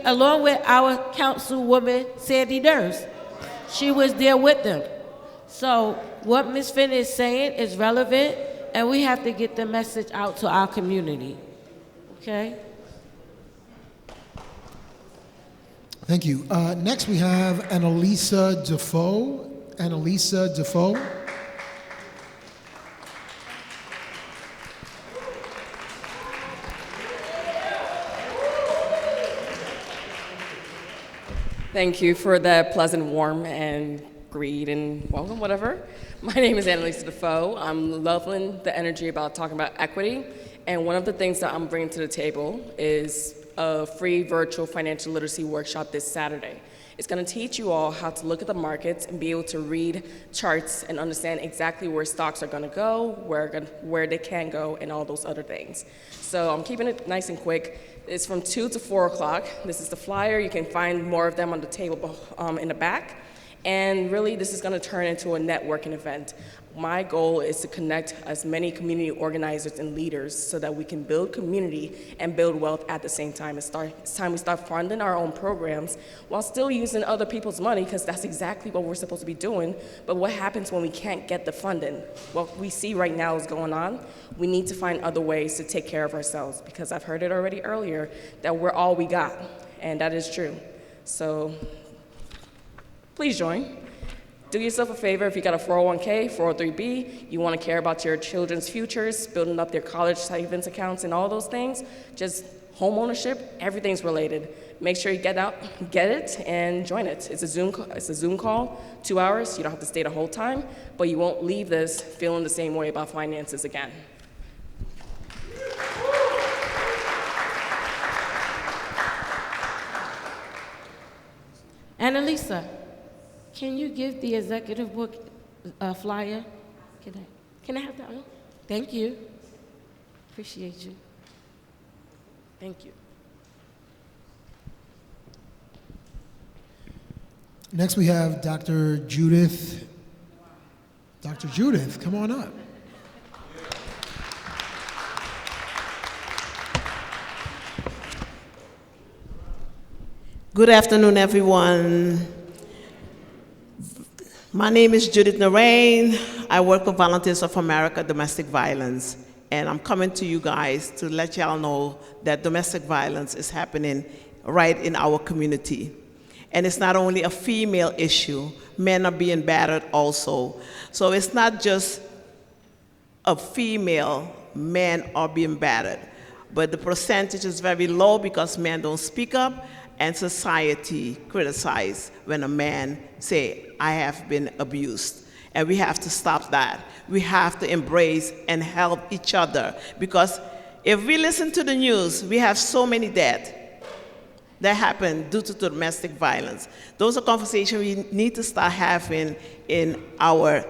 our Councilwoman Sandy Nurse. She was there with them. So what Ms. Finn is saying is relevant, and we have to get the message out to our community. Okay? Thank you. Next, we have Annalisa Defoe. Annalisa Defoe. Thank you for that pleasant, warm, and greet and welcome, whatever. My name is Annalisa Defoe. I'm loving the energy about talking about equity, and one of the things that I'm bringing to the table is a free virtual financial literacy workshop this Saturday. It's going to teach you all how to look at the markets and be able to read charts and understand exactly where stocks are going to go, where they can go, and all those other things. So I'm keeping it nice and quick. It's from 2 to 4 o'clock. This is the flyer. You can find more of them on the table in the back. And really, this is going to turn into a networking event. My goal is to connect as many community organizers and leaders so that we can build community and build wealth at the same time. It's time we start funding our own programs while still using other people's money, because that's exactly what we're supposed to be doing. But what happens when we can't get the funding? What we see right now is going on. We need to find other ways to take care of ourselves, because I've heard it already earlier that we're all we got, and that is true. So please join. Do yourself a favor. If you got a 401k, 403b, you want to care about your children's futures, building up their college savings accounts and all those things, just home ownership, everything's related. Make sure you get out, get it, and join it. It's a Zoom call, 2 hours. You don't have to stay the whole time, but you won't leave this feeling the same way about finances again. Annalisa, can you give the executive book flyer? Can I have that one? Thank you. Appreciate you. Thank you. Next we have Dr. Judith. Dr. Judith, come on up. Good afternoon, everyone. My name is Judith Narain. I work for Volunteers of America Domestic Violence, and I'm coming to you guys to let y'all know that domestic violence is happening right in our community. And it's not only a female issue, men are being battered also. So it's not just a female, men are being battered. But the percentage is very low because men don't speak up, and society criticizes when a man say, I have been abused. And we have to stop that. We have to embrace and help each other, because if we listen to the news, we have so many deaths that happen due to domestic violence. Those are conversations we need to start having on our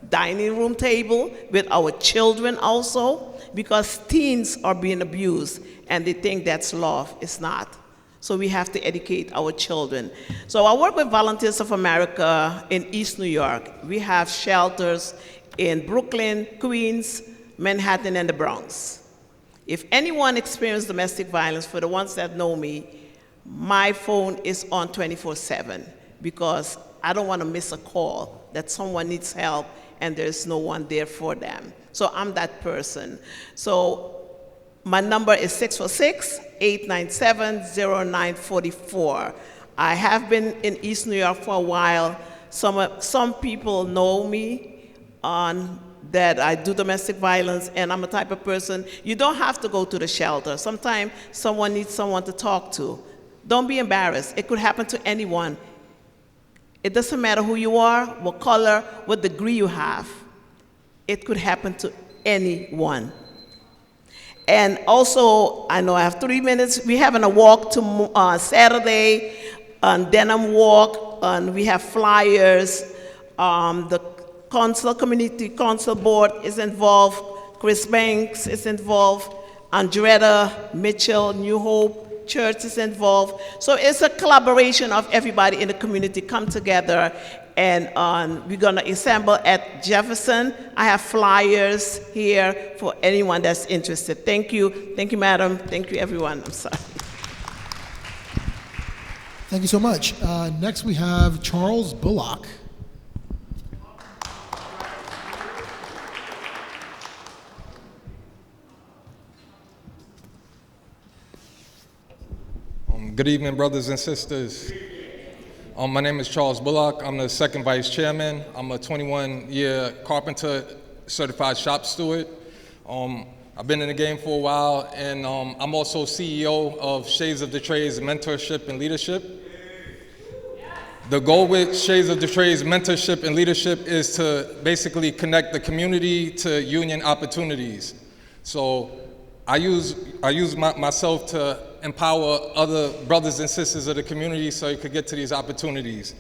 dining room table with our children also, because teens are being abused and they think that's love. It's not. So we have to educate our children. So I work with Volunteers of America in East New York. We have shelters in Brooklyn, Queens, Manhattan, and the Bronx. If anyone experienced domestic violence, for the ones that know me, my phone is on 24/7 because I don't want to miss a call that someone needs help and there's no one there for them. So I'm that person. So my number is 646-897-0944. I have been in East New York for a while. Some people know me that I do domestic violence, and I'm a type of person, you don't have to go to the shelter. Sometimes someone needs someone to talk to. Don't be embarrassed. It could happen to anyone. It doesn't matter who you are, what color, what degree you have. It could happen to anyone. And also, I know I have 3 minutes. We're having a walk to Saturday, Denham Walk, and we have flyers. The Community Council Board is involved. Chris Banks is involved. Andretta Mitchell, New Hope Church is involved. So it's a collaboration of everybody in the community come together, and we're gonna assemble at Jefferson. I have flyers here for anyone that's interested. Thank you, madam. Thank you, everyone. I'm sorry. Thank you so much. Next we have Charles Bullock. Good evening, brothers and sisters. My name is Charles Bullock. I'm the second vice chairman. I'm a 21-year carpenter certified shop steward. I've been in the game for a while, and I'm also CEO of Shades of the Trades Mentorship and Leadership. The goal with Shades of the Trades Mentorship and Leadership is to basically connect the community to union opportunities. So I use myself to empower other brothers and sisters of the community so you could get to these opportunities.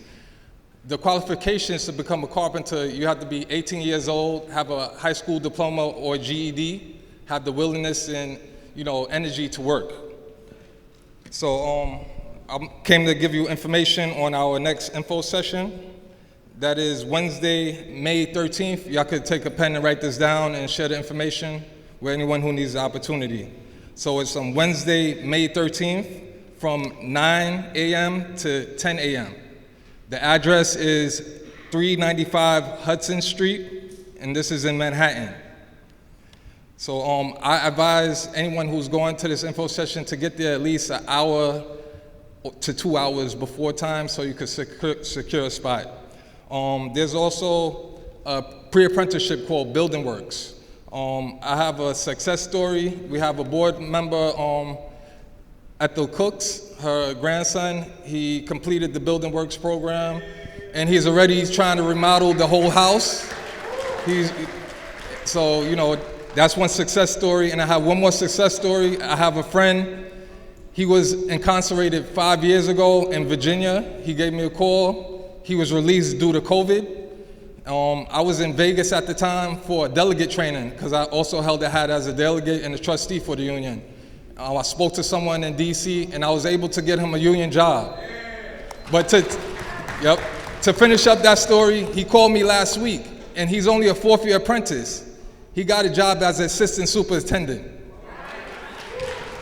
The qualifications to become a carpenter, you have to be 18 years old, have a high school diploma or GED, have the willingness and energy to work. So I came to give you information on our next info session. That is Wednesday, May 13th. Y'all could take a pen and write this down and share the information with anyone who needs the opportunity. So it's on Wednesday, May 13th from 9 a.m. to 10 a.m. The address is 395 Hudson Street, and this is in Manhattan. So I advise anyone who's going to this info session to get there at least an hour to 2 hours before time so you can secure a spot. There's also a pre-apprenticeship called Building Works. I have a success story. We have a board member, Ethel Cooks, her grandson. He completed the Building Works program, and he's already trying to remodel the whole house. So that's one success story, and I have one more success story. I have a friend. He was incarcerated 5 years ago in Virginia. He gave me a call. He was released due to COVID. I was in Vegas at the time for delegate training because I also held a hat as a delegate and a trustee for the union. I spoke to someone in DC and I was able to get him a union job. But to finish up that story, he called me last week, and he's only a fourth-year apprentice. He got a job as an assistant superintendent.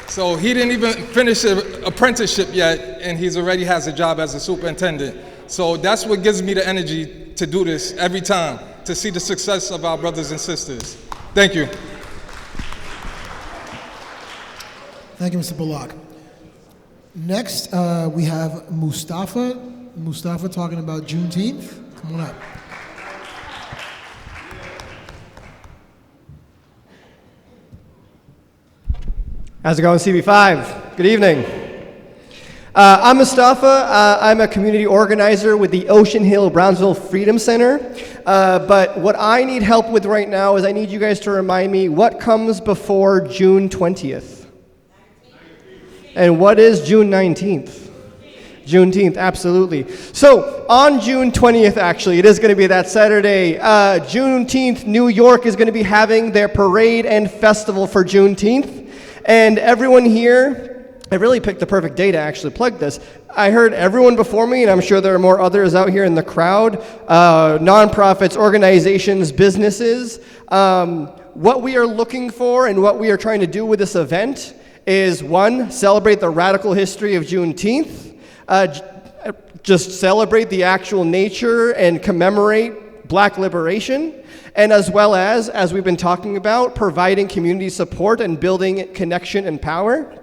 So he didn't even finish an apprenticeship yet, and he's already has a job as a superintendent. So that's what gives me the energy to do this every time, to see the success of our brothers and sisters. Thank you. Thank you, Mr. Bullock. Next, we have Mustafa. Mustafa talking about Juneteenth. Come on up. How's it going, CB5? Good evening. I'm Mustafa. I'm a community organizer with the Ocean Hill Brownsville Freedom Center. But what I need help with right now is I need you guys to remind me what comes before June 20th. And what is June 19th? Juneteenth, absolutely. So on June 20th, actually, it is going to be that Saturday. Juneteenth, New York is going to be having their parade and festival for Juneteenth. And everyone here, I really picked the perfect day to actually plug this. I heard everyone before me, and I'm sure there are more others out here in the crowd, nonprofits, organizations, businesses. What we are looking for and what we are trying to do with this event is, one, celebrate the radical history of Juneteenth. Just celebrate the actual nature and commemorate Black liberation, and as well as we've been talking about, providing community support and building connection and power.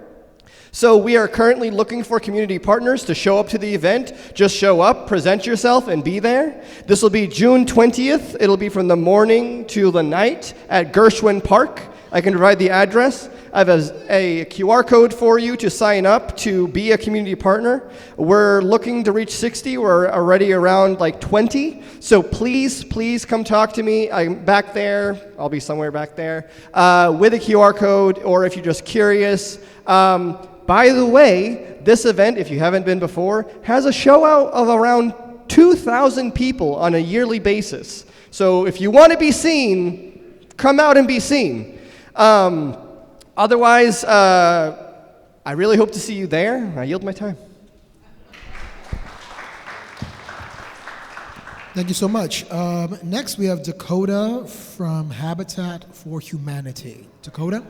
So we are currently looking for community partners to show up to the event. Just show up, present yourself, and be there. This will be June 20th. It'll be from the morning to the night at Gershwin Park. I can provide the address. I have a QR code for you to sign up to be a community partner. We're looking to reach 60. We're already around like 20. So please, please come talk to me. I'm back there. I'll be somewhere back there with a QR code, or if you're just curious. By the way, this event, if you haven't been before, has a show out of around 2,000 people on a yearly basis. So if you want to be seen, come out and be seen. Otherwise, I really hope to see you there. I yield my time. Thank you so much. Next, we have Dakota from Habitat for Humanity. Dakota?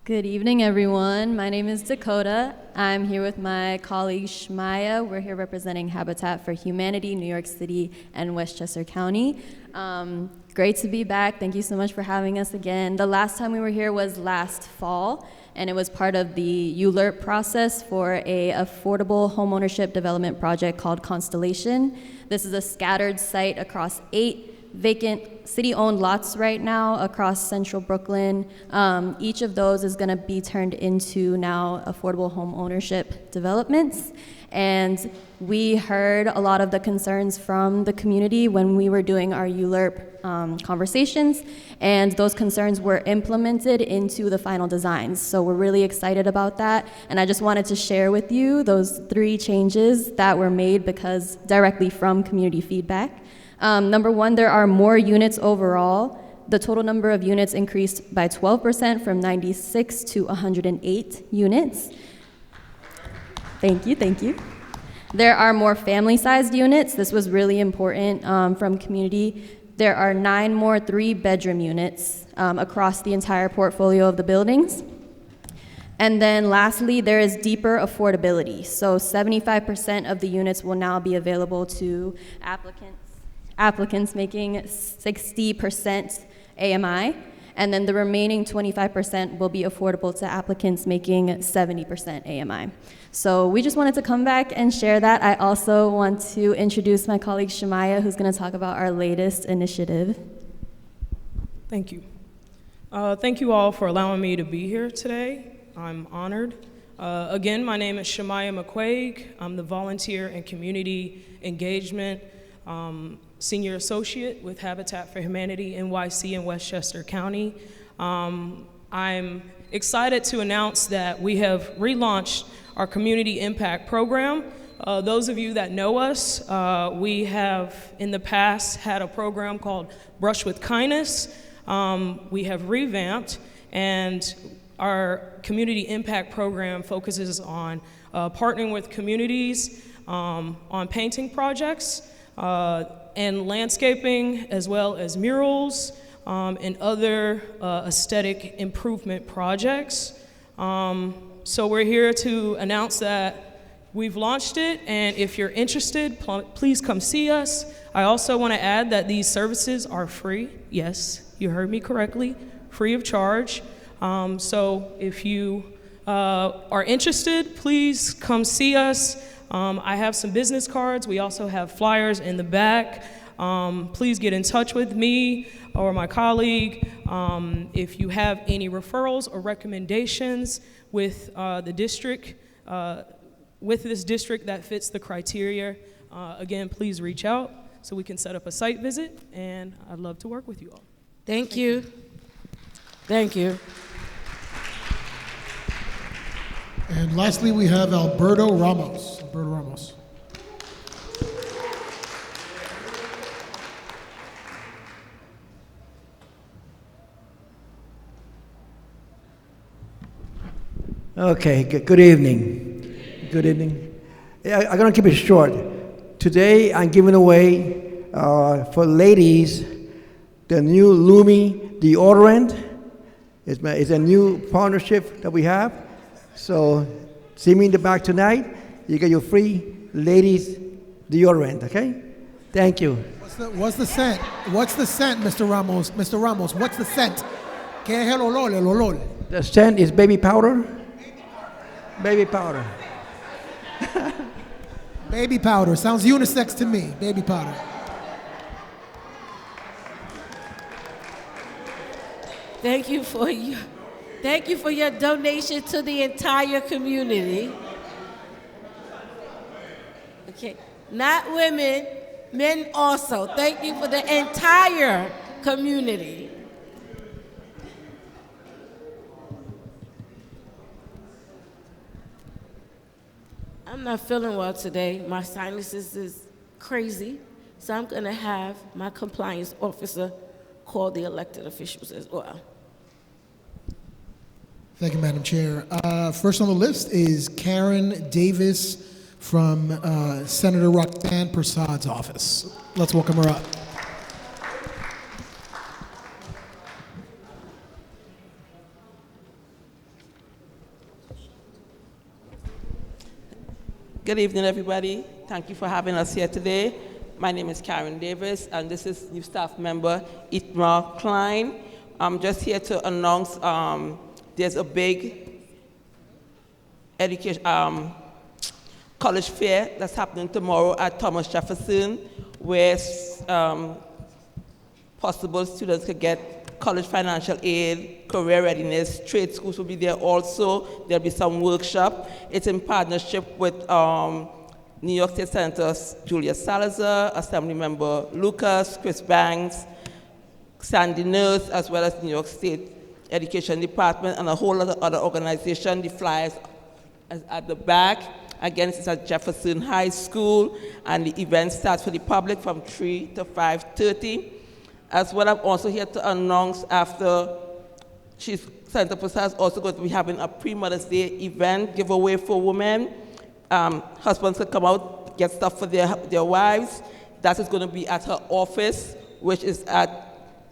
Good evening, everyone. My name is Dakota. I'm here with my colleague Shmaya. We're here representing Habitat for Humanity, New York City, and Westchester County. Great to be back. Thank you so much for having us again. The last time we were here was last fall, and it was part of the ULERP process for a affordable homeownership development project called Constellation. This is a scattered site across 8 vacant city-owned lots right now across central Brooklyn. Each of those is going to be turned into now affordable home ownership developments. And we heard a lot of the concerns from the community when we were doing our ULERP conversations, and those concerns were implemented into the final designs. So we're really excited about that. And I just wanted to share with you those 3 changes that were made because directly from community feedback. Number 1, there are more units overall. The total number of units increased by 12% from 96 to 108 units. Thank you, thank you. There are more family-sized units. This was really important from community. There are 9 more 3-bedroom units across the entire portfolio of the buildings. And then lastly, there is deeper affordability. So 75% of the units will now be available to applicants making 60% AMI, and then the remaining 25% will be affordable to applicants making 70% AMI. So we just wanted to come back and share that. I also want to introduce my colleague Shemaya, who's going to talk about our latest initiative. Thank you. Thank you all for allowing me to be here today. I'm honored. Again, my name is Shemaya McQuaig. I'm the Volunteer and Community Engagement Senior Associate with Habitat for Humanity, NYC in Westchester County. I'm excited to announce that we have relaunched our Community Impact Program, Those of you that know us, we have in the past had a program called Brush with Kindness. We have revamped, and our community impact program focuses on partnering with communities on painting projects and landscaping, as well as murals and other aesthetic improvement projects. So we're here to announce that we've launched it, and if you're interested, please come see us. I also want to add that these services are free. Yes, you heard me correctly, free of charge. So if you are interested, please come see us. I have some business cards. We also have flyers in the back. Please get in touch with me or my colleague if you have any referrals or recommendations with the district, with this district that fits the criteria. Again, please reach out so we can set up a site visit, and I'd love to work with you all. Thank you. Thank you. And lastly, we have Alberto Ramos. Alberto Ramos. Okay, good evening. Good evening. I'm going to keep it short. Today, I'm giving away for ladies the new Lumi deodorant. It's a new partnership that we have. So see me in the back tonight. You get your free ladies deodorant, okay? Thank you. What's the scent? What's the scent, Mr. Ramos? Mr. Ramos, what's the scent? ¿Qué es el olor? El olor. The scent is baby powder. Baby powder. Baby powder. Sounds unisex to me. Baby powder. Thank you for your donation to the entire community. Okay, not women, men also. Thank you for the entire community. I'm not feeling well today. My sinuses is crazy, so I'm gonna have my compliance officer call the elected officials as well. Thank you, Madam Chair. First on the list is Karen Davis from Senator Roxanne Prasad's office. Let's welcome her up. Good evening, everybody. Thank you for having us here today. My name is Karen Davis, and this is new staff member Itmar Klein. I'm just here to announce there's a big education college fair that's happening tomorrow at Thomas Jefferson, where possible students could get college financial aid, career readiness, trade schools will be there also. There'll be some workshop. It's in partnership with New York State Senator Julia Salazar, Assemblymember Lucas, Chris Banks, Sandy Nurse, as well as New York State Education Department, and a whole lot of other organizations. The flyers at the back. Again, it's at Jefferson High School, and the event starts for the public from 3 to 5:30. As well, I'm also here to announce after Senator Prasad is also going to be having a pre-Mother's Day event giveaway for women. Husbands can come out, get stuff for their wives. That is going to be at her office, which is at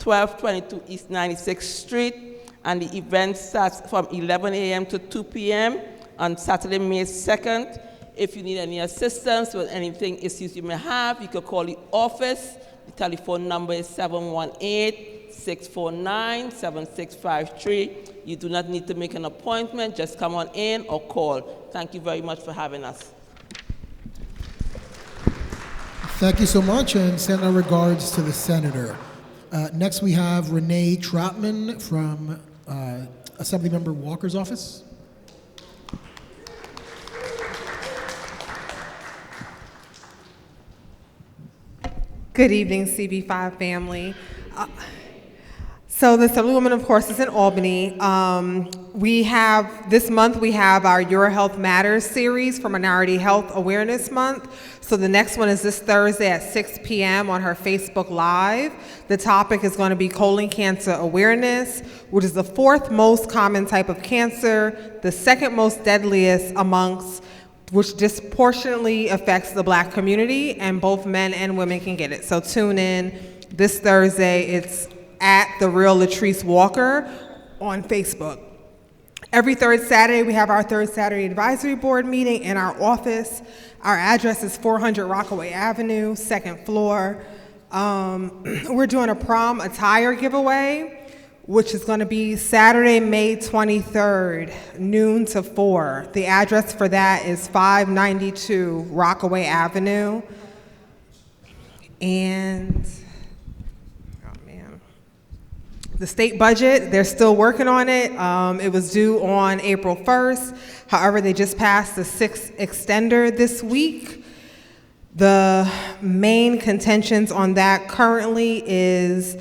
1222 East 96th Street. And the event starts from 11 a.m. to 2 p.m. on Saturday, May 2nd. If you need any assistance with anything issues you may have, you can call the office. The telephone number is 718-649-7653. You do not need to make an appointment. Just come on in or call. Thank you very much for having us. Thank you so much, and send our regards to the senator. Next, we have Renee Trotman from Assemblymember Walker's office. Good evening, CB5 family. So the Assemblywoman, of course, is in Albany. This month we have our Your Health Matters series for Minority Health Awareness Month. So the next one is this Thursday at 6 p.m. on her Facebook Live. The topic is going to be colon cancer awareness, which is the 4th most common type of cancer, the 2nd most deadliest amongst which disproportionately affects the Black community, and both men and women can get it. So tune in this Thursday. It's at The Real Latrice Walker on Facebook. Every 3rd Saturday, we have our 3rd Saturday Advisory Board meeting in our office. Our address is 400 Rockaway Avenue, 2nd floor. We're doing a prom attire giveaway, which is going to be Saturday, May 23rd, noon to 4. The address for that is 592 Rockaway Avenue. And, oh man, the state budget, they're still working on it. It was due on April 1st. However, they just passed the 6th extender this week. The main contentions on that currently is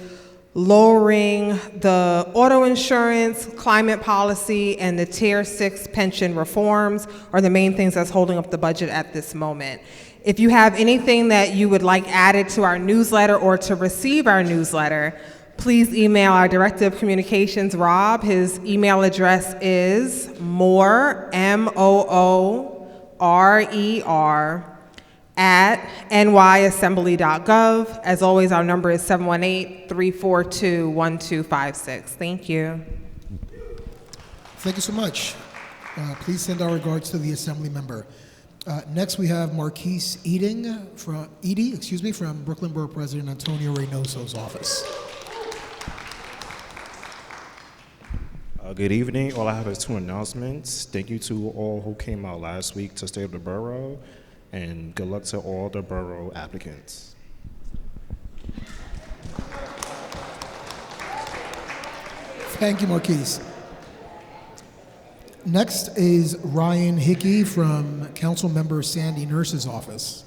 lowering the auto insurance, climate policy, and the Tier 6 pension reforms are the main things that's holding up the budget at this moment. If you have anything that you would like added to our newsletter or to receive our newsletter, please email our Director of Communications, Rob. His email address is more, MOORER, at nyassembly.gov. As always, our number is 718-342-1256. Thank you. Thank you so much. Please send our regards to the Assembly member. Next, we have Marquise Edie from Brooklyn Borough President Antonio Reynoso's office. Good evening. All I have is 2 announcements. Thank you to all who came out last week to State of the Borough, and good luck to all the borough applicants. Thank you, Marquise. Next is Ryan Hickey from Councilmember Sandy Nurse's office.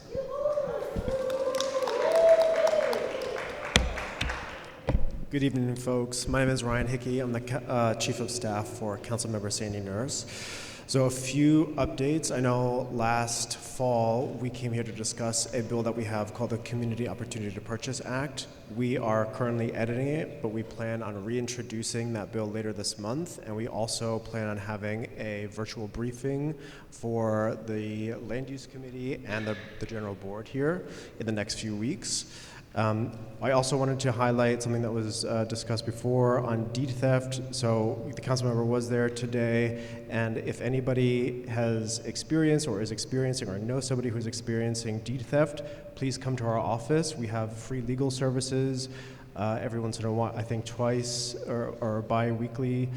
Good evening, folks. My name is Ryan Hickey. I'm the Chief of Staff for Councilmember Sandy Nurse. So a few updates. I know last fall we came here to discuss a bill that we have called the Community Opportunity to Purchase Act. We are currently editing it, but we plan on reintroducing that bill later this month, and we also plan on having a virtual briefing for the Land Use Committee and the General Board here in the next few weeks. I also wanted to highlight something that was discussed before on deed theft. So the council member was there today, and if anybody has experienced or is experiencing or knows somebody who's experiencing deed theft, please come to our office. We have free legal services every once in a while, I think twice or bi-weekly,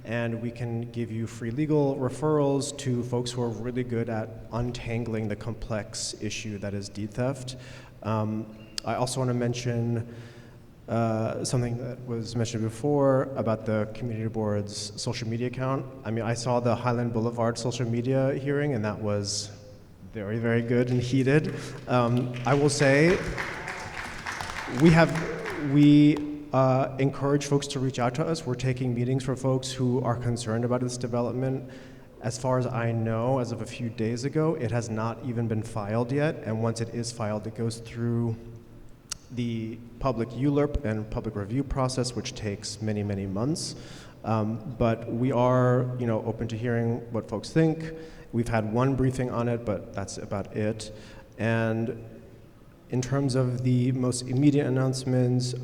and we can give you free legal referrals to folks who are really good at untangling the complex issue that is deed theft. I also want to mention something that was mentioned before about the community board's social media account. I mean, I saw the Highland Boulevard social media hearing, and that was very, very good and heated. I will say we encourage folks to reach out to us. We're taking meetings for folks who are concerned about this development. As far as I know, as of a few days ago, it has not even been filed yet, and once it is filed, it goes through the public ULURP and public review process, which takes many, many months. But we are, open to hearing what folks think. We've had one briefing on it, but that's about it. And in terms of the most immediate announcements,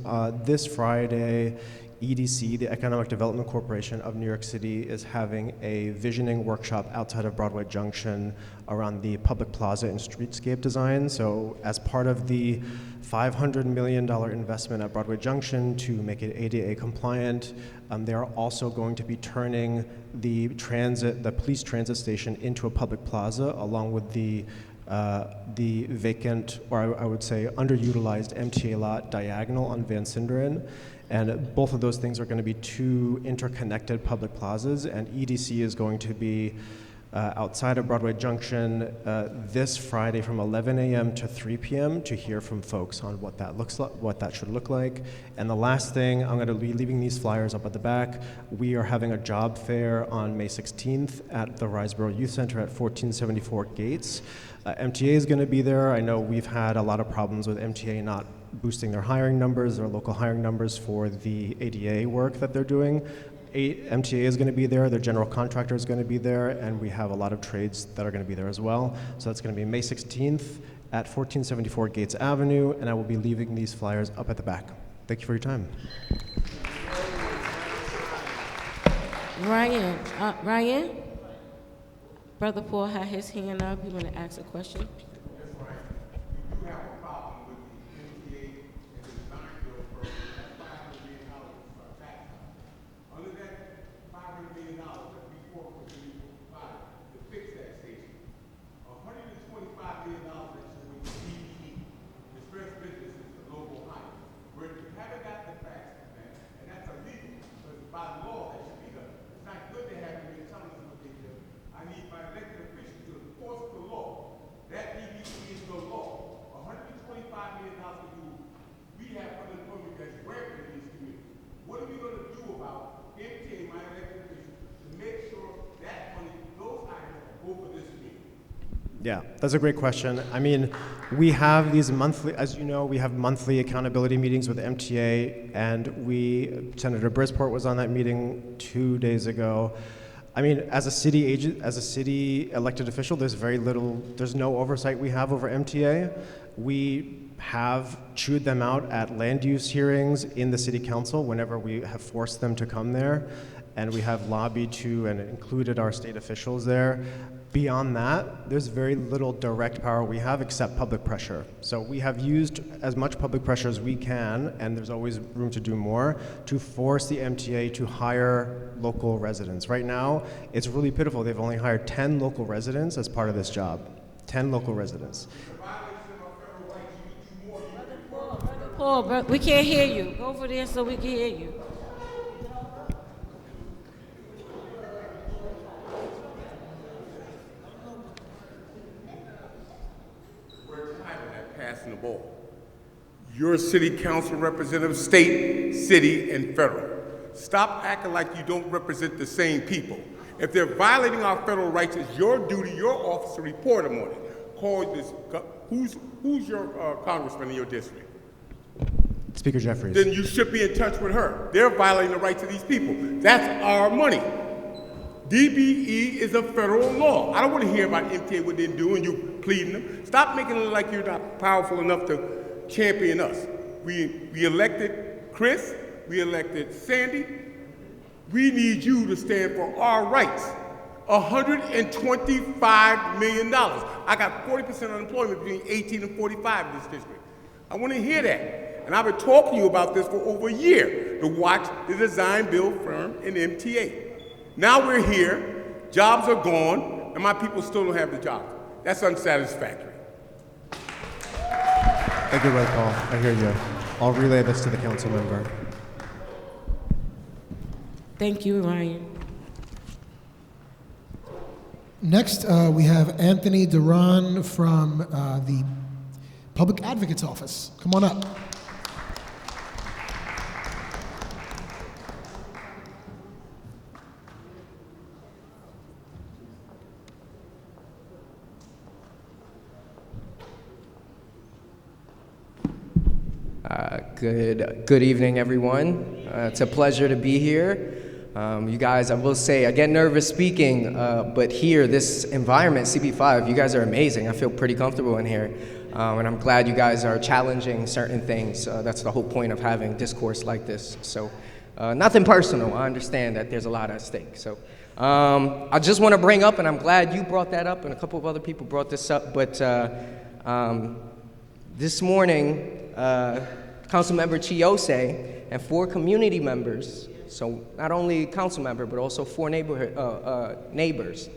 this Friday, EDC, the Economic Development Corporation of New York City, is having a visioning workshop outside of Broadway Junction around the public plaza and streetscape design. So as part of the $500 million investment at Broadway Junction to make it ADA compliant, they are also going to be turning the police transit station into a public plaza, along with the vacant, or I would say underutilized MTA lot diagonal on Van Sinderen. And both of those things are going to be two interconnected public plazas, and EDC is going to be outside of Broadway Junction this Friday from 11 a.m. to 3 p.m. to hear from folks on what that looks like, what that should look like. And the last thing, I'm going to be leaving these flyers up at the back. We are having a job fair on May 16th at the Riseboro Youth Center at 1474 Gates. MTA is going to be there. I know we've had a lot of problems with MTA not boosting their hiring numbers, their local hiring numbers for the ADA work that they're doing. MTA is going to be there, their general contractor is going to be there, and we have a lot of trades that are going to be there as well. So that's going to be May 16th at 1474 Gates Avenue, and I will be leaving these flyers up at the back. Thank you for your time. Ryan? Brother Paul had his hand up. He want to ask a question. Yeah, that's a great question. I mean, we have these monthly, as you know, we have monthly accountability meetings with MTA, and Senator Brisport was on that meeting 2 days ago. I mean, as a city elected official, there's no oversight we have over MTA. We have chewed them out at land use hearings in the city council whenever we have forced them to come there, and we have lobbied to and included our state officials there. Beyond that, there's very little direct power we have except public pressure. So we have used as much public pressure as we can, and there's always room to do more, to force the MTA to hire local residents. Right now, it's really pitiful. They've only hired 10 local residents as part of this job. 10 local residents. Paul, we can't hear you. Go over there so we can hear you. Passing the ball. You're city council representative, state, city, and federal. Stop acting like you don't represent the same people. If they're violating our federal rights, it's your duty, your office, to report them on it. Call this. Who's your congressman in your district? Speaker Jeffries. Then you should be in touch with her. They're violating the rights of these people. That's our money. DBE is a federal law. I don't want to hear about MTA, what they're doing, you pleading them. Stop making it look like you're not powerful enough to champion us. We elected Chris, we elected Sandy. We need you to stand for our rights. $125 million. I got 40% unemployment between 18 and 45 in this district. I want to hear that. And I've been talking to you about this for over a year, to watch the design build firm in MTA. Now we're here, jobs are gone, and my people still don't have the jobs. That's unsatisfactory. Thank you, Brother Paul. I hear you. I'll relay this to the council member. Thank you, Ryan. Next, we have Anthony Duran from the Public Advocate's Office. Come on up. Good evening, everyone. It's a pleasure to be here. You guys, I will say, I get nervous speaking, but here, this environment, CP5, you guys are amazing. I feel pretty comfortable in here, and I'm glad you guys are challenging certain things. That's the whole point of having discourse like this. So, nothing personal. I understand that there's a lot at stake. So, I just want to bring up, and I'm glad you brought that up, and a couple of other people brought this up, but this morning, Councilmember Chiose and 4 community members, so not only council member, but also 4 neighbors,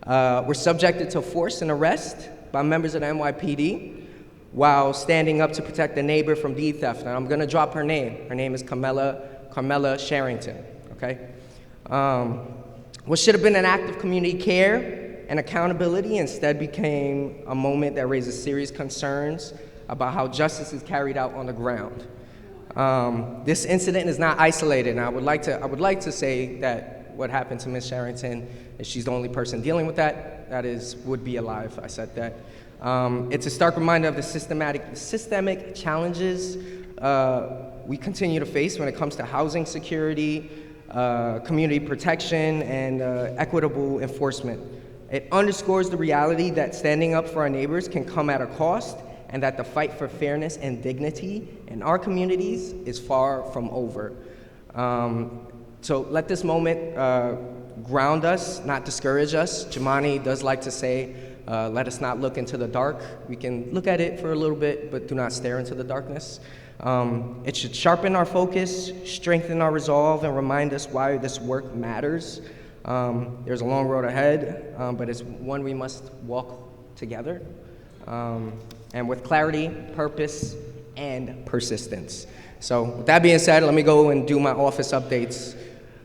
were subjected to force and arrest by members of the NYPD while standing up to protect the neighbor from deed theft. And I'm gonna drop her name. Her name is Carmela Sherrington, okay? What should have been an act of community care and accountability instead became a moment that raises serious concerns about how justice is carried out on the ground. This incident is not isolated, and I would like to say that what happened to Ms. Sherrington is she's the only person dealing with that. That would be alive. I said that. It's a stark reminder of the systemic challenges we continue to face when it comes to housing security, community protection, and equitable enforcement. It underscores the reality that standing up for our neighbors can come at a cost, and that the fight for fairness and dignity in our communities is far from over. So let this moment ground us, not discourage us. Jemani does like to say, let us not look into the dark. We can look at it for a little bit, but do not stare into the darkness. It should sharpen our focus, strengthen our resolve, and remind us why this work matters. There's a long road ahead, but it's one we must walk together, and with clarity, purpose, and persistence. So with that being said, let me go and do my office updates.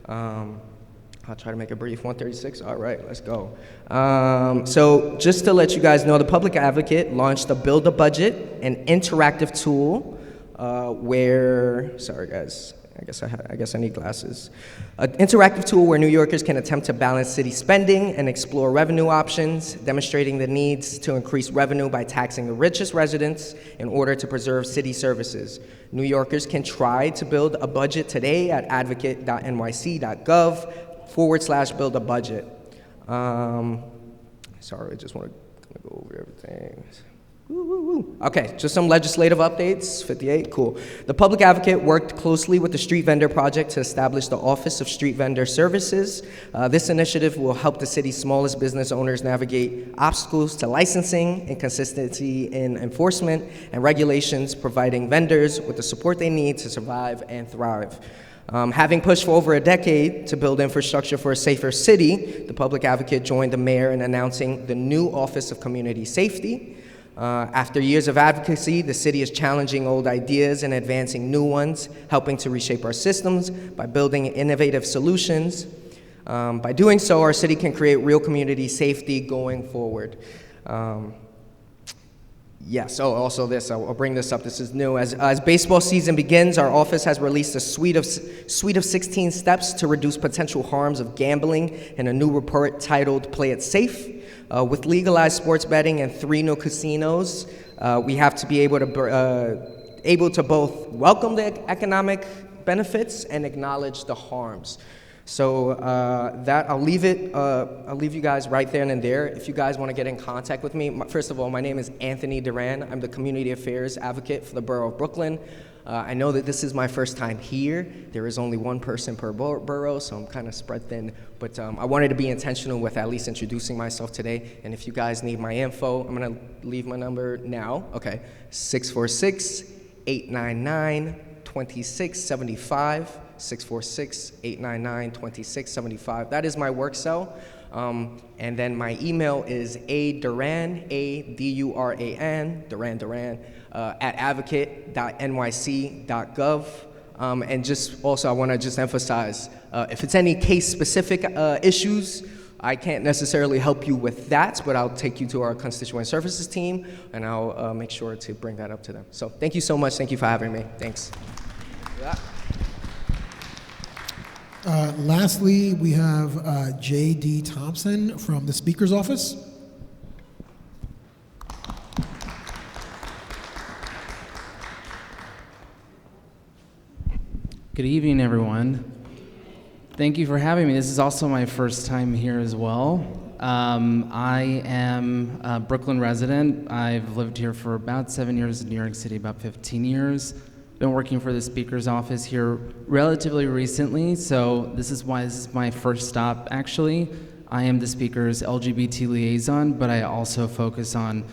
I'll try to make it brief. 136, all right, let's go. So just to let you guys know, the Public Advocate launched a Build a Budget, an interactive tool sorry guys, I guess I need glasses. An interactive tool where New Yorkers can attempt to balance city spending and explore revenue options, demonstrating the needs to increase revenue by taxing the richest residents in order to preserve city services. New Yorkers can try to build a budget today at advocate.nyc.gov/build a budget. Sorry, I just want to go over everything. Okay, just some legislative updates. 58, cool. The Public Advocate worked closely with the Street Vendor Project to establish the Office of Street Vendor Services. This initiative will help the city's smallest business owners navigate obstacles to licensing, inconsistency in enforcement, and regulations, providing vendors with the support they need to survive and thrive. Having pushed for over a decade to build infrastructure for a safer city, the Public Advocate joined the mayor in announcing the new Office of Community Safety. After years of advocacy, the city is challenging old ideas and advancing new ones, helping to reshape our systems by building innovative solutions. By doing so, our city can create real community safety going forward. Yes, also this, I'll bring this up, this is new. As baseball season begins, our office has released a suite of 16 steps to reduce potential harms of gambling in a new report titled Play It Safe. With legalized sports betting and 3 new casinos, we have to be able to both welcome the economic benefits and acknowledge the harms. So I'll leave you guys right there and there. If you guys want to get in contact with me, first of all, my name is Anthony Duran. I'm the Community Affairs Advocate for the Borough of Brooklyn. I know that this is my first time here. There is only one person per borough, so I'm kind of spread thin. But I wanted to be intentional with at least introducing myself today. And if you guys need my info, I'm going to leave my number now. Okay, 646-899-2675. 646-899-2675. That is my work cell. And then my email is aduran, A-D-U-R-A-N, Duran, at advocate.nyc.gov. And just also, I want to just emphasize, if it's any case-specific issues, I can't necessarily help you with that, but I'll take you to our constituent services team, and I'll make sure to bring that up to them. So thank you so much. Thank you for having me. Thanks. Lastly, we have J.D. Thompson from the Speaker's Office. Good evening, everyone. Thank you for having me. This is also my first time here as well. I am a Brooklyn resident. I've lived here for about 7 years, in New York City about 15 years. Been working for the Speaker's Office here relatively recently, so this is why this is my first stop, actually. I am the Speaker's LGBT liaison, but I also focus on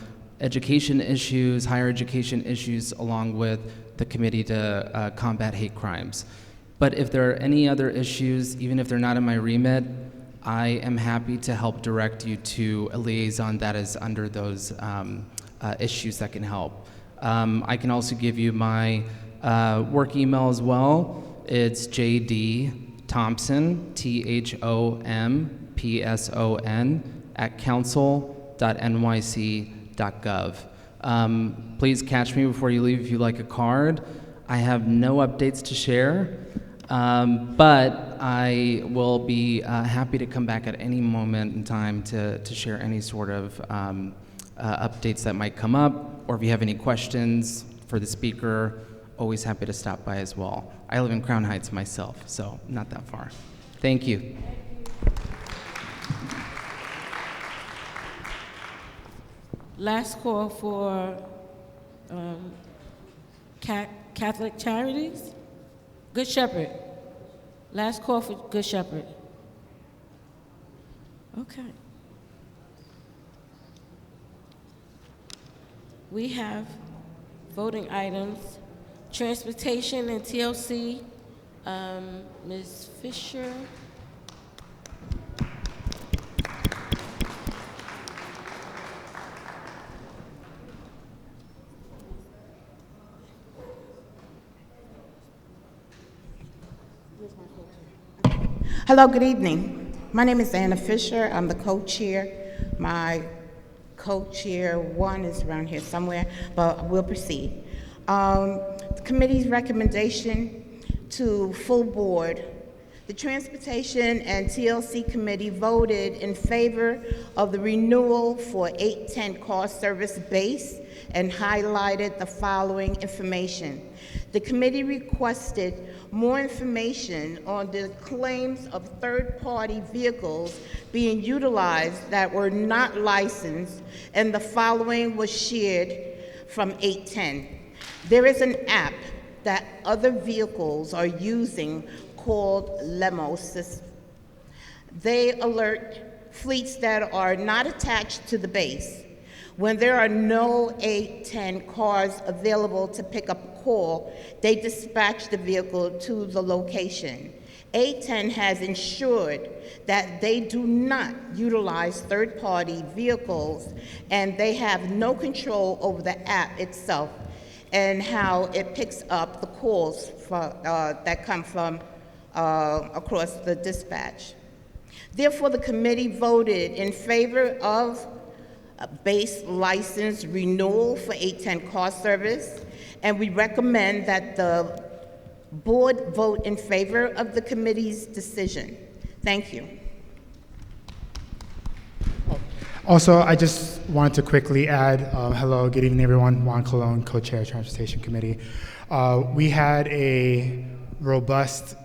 education issues, higher education issues, along with the Committee to Combat Hate Crimes. But if there are any other issues, even if they're not in my remit, I am happy to help direct you to a liaison that is under those issues that can help. I can also give you my work email as well. It's JD Thompson, THOMPSON, at council.nyc.gov. Please catch me before you leave if you'd like a card. I have no updates to share, but I will be happy to come back at any moment in time to share any sort of updates that might come up, or if you have any questions for the speaker, always happy to stop by as well. I live in Crown Heights myself, so not that far. Thank you. Last call for Catholic Charities. Good Shepherd. Last call for Good Shepherd. Okay. We have voting items, transportation and TLC. Ms. Fisher. Hello, good evening. My name is Anna Fisher. I'm the co-chair. My co-chair one is around here somewhere, but we'll proceed. The committee's recommendation to full board. The Transportation and TLC Committee voted in favor of the renewal for 810 cost service base and highlighted the following information. The committee requested more information on the claims of third-party vehicles being utilized that were not licensed, and the following was shared from 810. There is an app that other vehicles are using called Lemo system. They alert fleets that are not attached to the base. When there are no 810 cars available to pick up a call, they dispatch the vehicle to the location. 810 has ensured that they do not utilize third-party vehicles, and they have no control over the app itself and how it picks up the calls that come from across the dispatch. Therefore, the committee voted in favor of a base license renewal for 810 car service, and we recommend that the board vote in favor of the committee's decision. Thank you. Also, I just wanted to quickly add, hello, good evening everyone, Juan Colon, co-chair Transportation Committee. We had a robust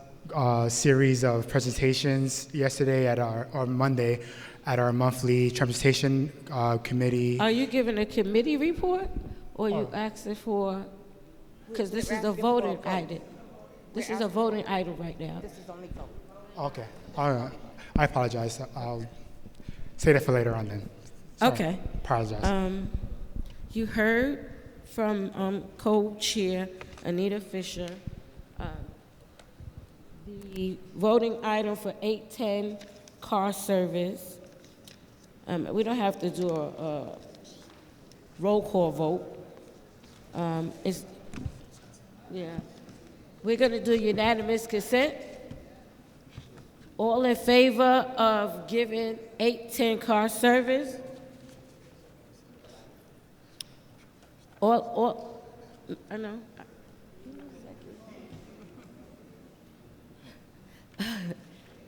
series of presentations yesterday or Monday at our monthly Transportation Committee. Are you giving a committee report, or are you asking for, because this is a voting item. This is a voting item right now. This is only vote. Okay, all right, I apologize. I'll say that for later on then. Sorry. Okay. Apologize. You heard from co-chair Anita Fisher, the voting item for 810 car service. We don't have to do a roll call vote. We're going to do unanimous consent. All in favor of giving 810 car service? All, I know.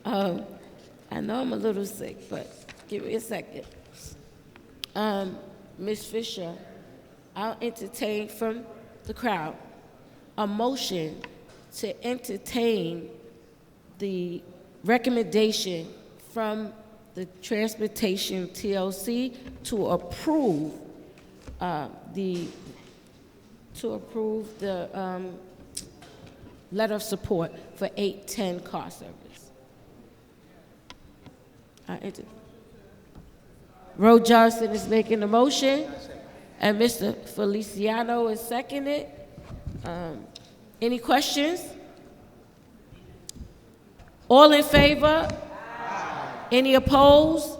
I know I'm a little sick, but give me a second. Ms. Fisher, I'll entertain from the crowd a motion to entertain the recommendation from the Transportation TLC to approve the letter of support for 810 car service. Ro Johnson is making the motion, and Mr. Feliciano is seconding it. Any questions? All in favor? Any opposed?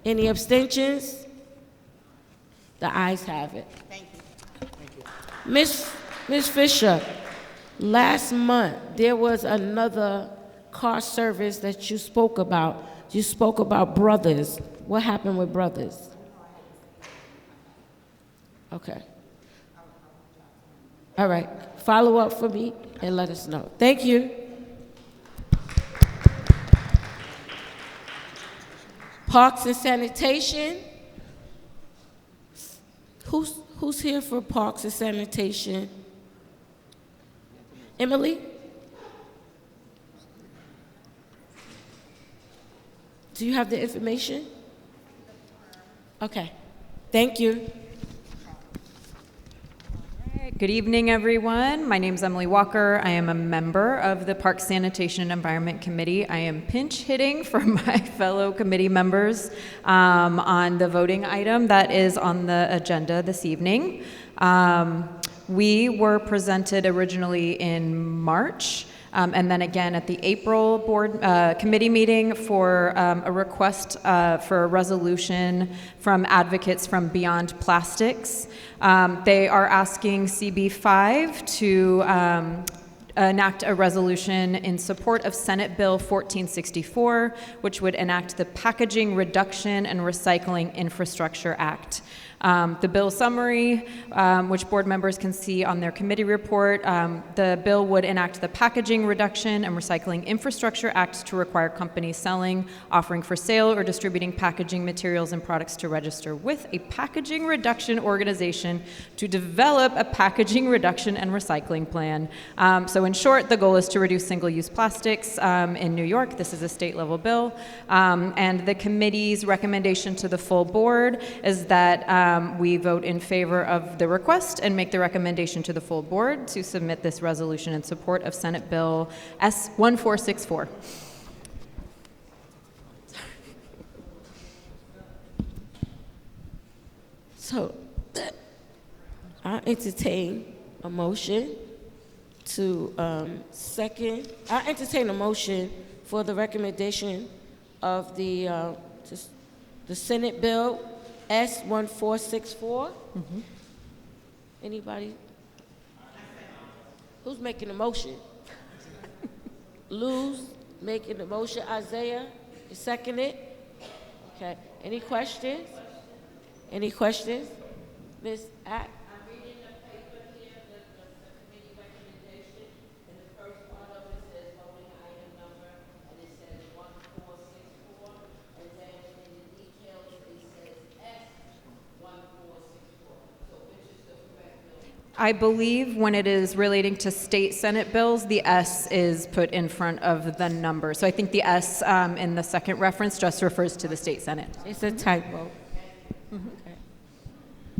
Any abstentions? The ayes have it. Thank you. Ms. Fisher, last month there was another car service that you spoke about. You spoke about Brothers. What happened with Brothers? Okay. All right. Follow up for me and let us know. Thank you. Parks and Sanitation. Who's here for Parks and Sanitation? Emily? Do you have the information? Okay. Thank you. Good evening, everyone. My name is Emily Walker. I am a member of the Parks, Sanitation, and Environment Committee. I am pinch hitting for my fellow committee members on the voting item that is on the agenda this evening. We were presented originally in March, and then again at the April board committee meeting for a request for a resolution from advocates from Beyond Plastics. They are asking CB5 to enact a resolution in support of Senate Bill 1464, which would enact the Packaging Reduction and Recycling Infrastructure Act. The bill summary, which board members can see on their committee report, the bill would enact the Packaging Reduction and Recycling Infrastructure Act to require companies selling, offering for sale, or distributing packaging materials and products to register with a packaging reduction organization to develop a packaging reduction and recycling plan. So in short, the goal is to reduce single-use plastics in New York. This is a state-level bill. And the committee's recommendation to the full board is that we vote in favor of the request and make the recommendation to the full board to submit this resolution in support of Senate Bill S1464. So, I entertain a motion to I entertain a motion for the recommendation of the Senate Bill S1464. Anybody? Who's making the motion? Lou's making the motion. Isaiah, you second it? Okay. Any questions? Any questions? Ms. Ack? I believe when it is relating to state Senate bills, the S is put in front of the number. So I think the S in the second reference just refers to the state Senate. It's a typo. Okay.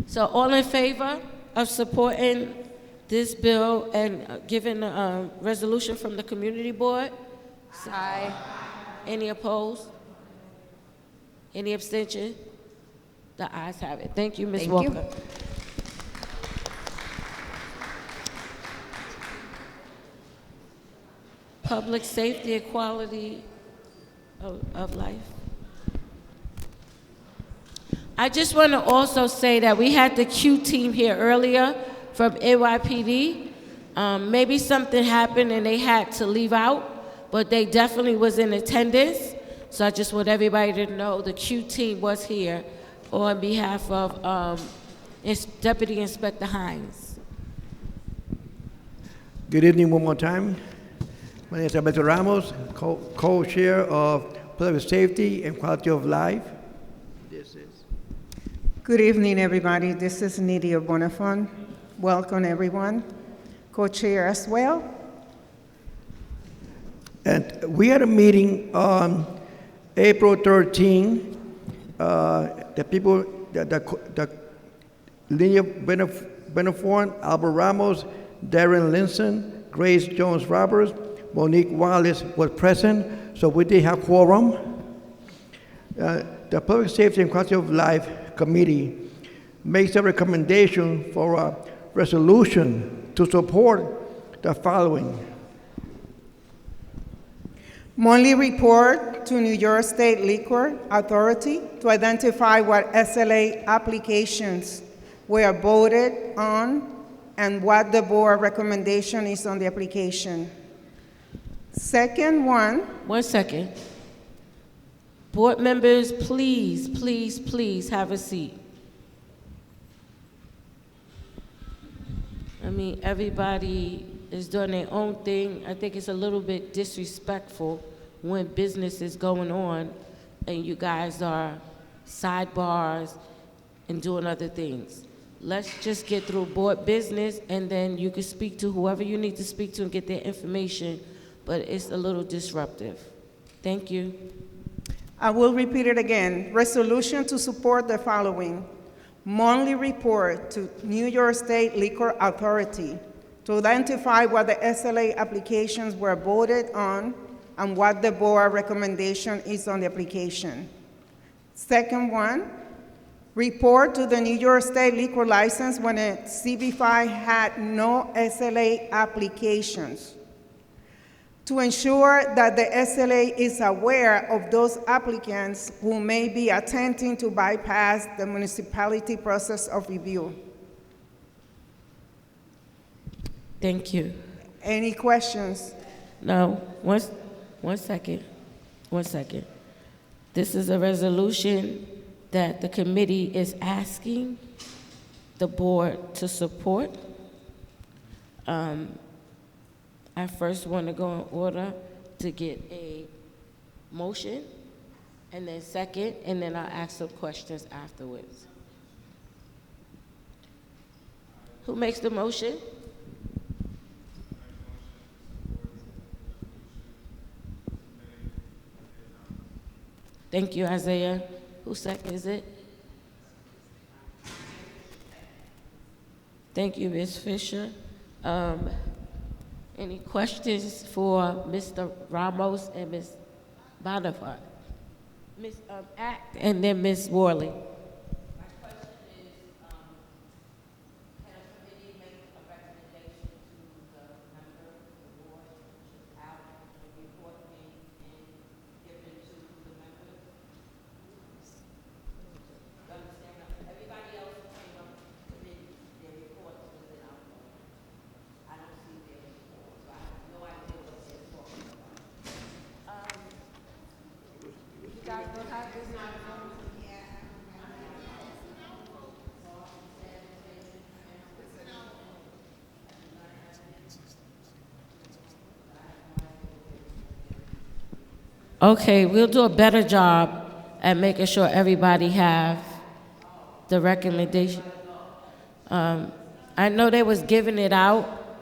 So all in favor of supporting this bill and giving a resolution from the community board? Aye. Any opposed? Any abstention? The ayes have it. Thank you, Ms. Thank Walker. you. Public safety and quality of life. I just want to also say that we had the Q team here earlier from NYPD. Maybe something happened and they had to leave out, but they definitely was in attendance. So I just want everybody to know the Q team was here on behalf of Deputy Inspector Hines. Good evening one more time. My name is Alberto Ramos, co-chair of Public Safety and Quality of Life. Good evening, everybody. This is Nydia Bonifon. Welcome, everyone. Co-chair as well. And we had a meeting on April 13. The people, the Linia Benefort, Albert Ramos, Darren Linson, Grace Jones-Roberts, Monique Wallace was present, so we did have quorum. The Public Safety and Quality of Life Committee makes a recommendation for a resolution to support the following. Monthly report to New York State Liquor Authority to identify what SLA applications were voted on and what the board recommendation is on the application. Second one. 1 second. Board members, please, please, please have a seat. I mean, everybody is doing their own thing. I think it's a little bit disrespectful when business is going on and you guys are sidebars and doing other things. Let's just get through board business and then you can speak to whoever you need to speak to and get their information, but it's a little disruptive. Thank you. I will repeat it again. Resolution to support the following. Monthly report to New York State Liquor Authority to identify what the SLA applications were voted on and what the board recommendation is on the application. Second one, report to the New York State liquor license when a CB5 had no SLA applications. To ensure that the SLA is aware of those applicants who may be attempting to bypass the municipality process of review. Thank you. Any questions? No, one second. This is a resolution that the committee is asking the board to support. I first want to go in order to get a motion, and then second, and then I'll ask some questions afterwards. Who makes the motion? Thank you, Isaiah. Who seconds it? Thank you, Ms. Fisher. Any questions for Mr. Ramos and Ms. Bonifant? Ms. Act and then Ms. Worley. Okay, we'll do a better job at making sure everybody have the recommendation. I know they was giving it out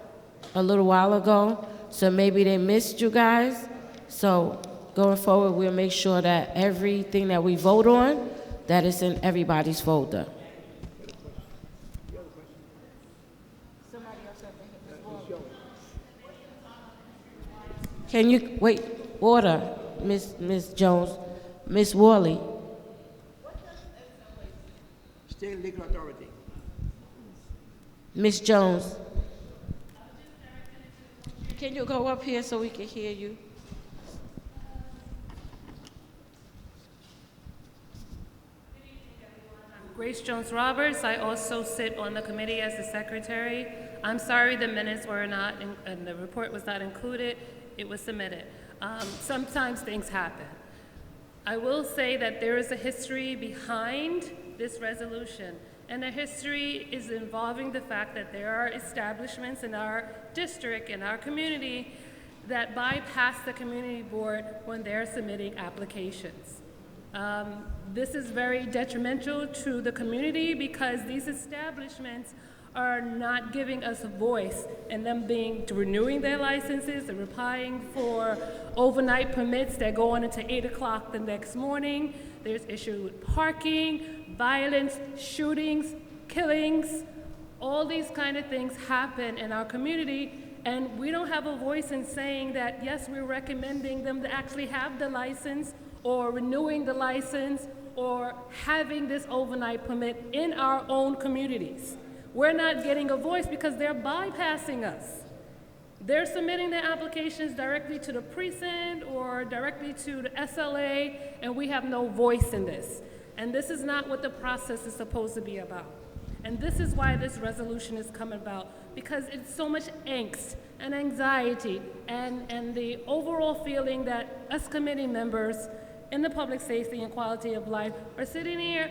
a little while ago, so maybe they missed you guys. So going forward, we'll make sure that everything that we vote on, that is in everybody's folder. Can you, wait, order, Ms. Jones, Ms. Worley. State Liquor Authority. Ms. Jones. Can you go up here so we can hear you? Grace Jones-Roberts. I also sit on the committee as the secretary. I'm sorry the minutes were not, and the report was not included. It was submitted. Sometimes things happen. I will say that there is a history behind this resolution, and the history is involving the fact that there are establishments in our district, in our community, that bypass the community board when they're submitting applications. This is very detrimental to the community because these establishments are not giving us a voice in them renewing their licenses and applying for overnight permits that go on until 8 o'clock the next morning. There's issues with parking, violence, shootings, killings. All these kind of things happen in our community, and we don't have a voice in saying that, yes, we're recommending them to actually have the license or renewing the license or having this overnight permit in our own communities. We're not getting a voice because they're bypassing us. They're submitting their applications directly to the precinct or directly to the SLA, and we have no voice in this. And this is not what the process is supposed to be about. And this is why this resolution is coming about, because it's so much angst and anxiety and the overall feeling that us committee members in the public safety and quality of life are sitting here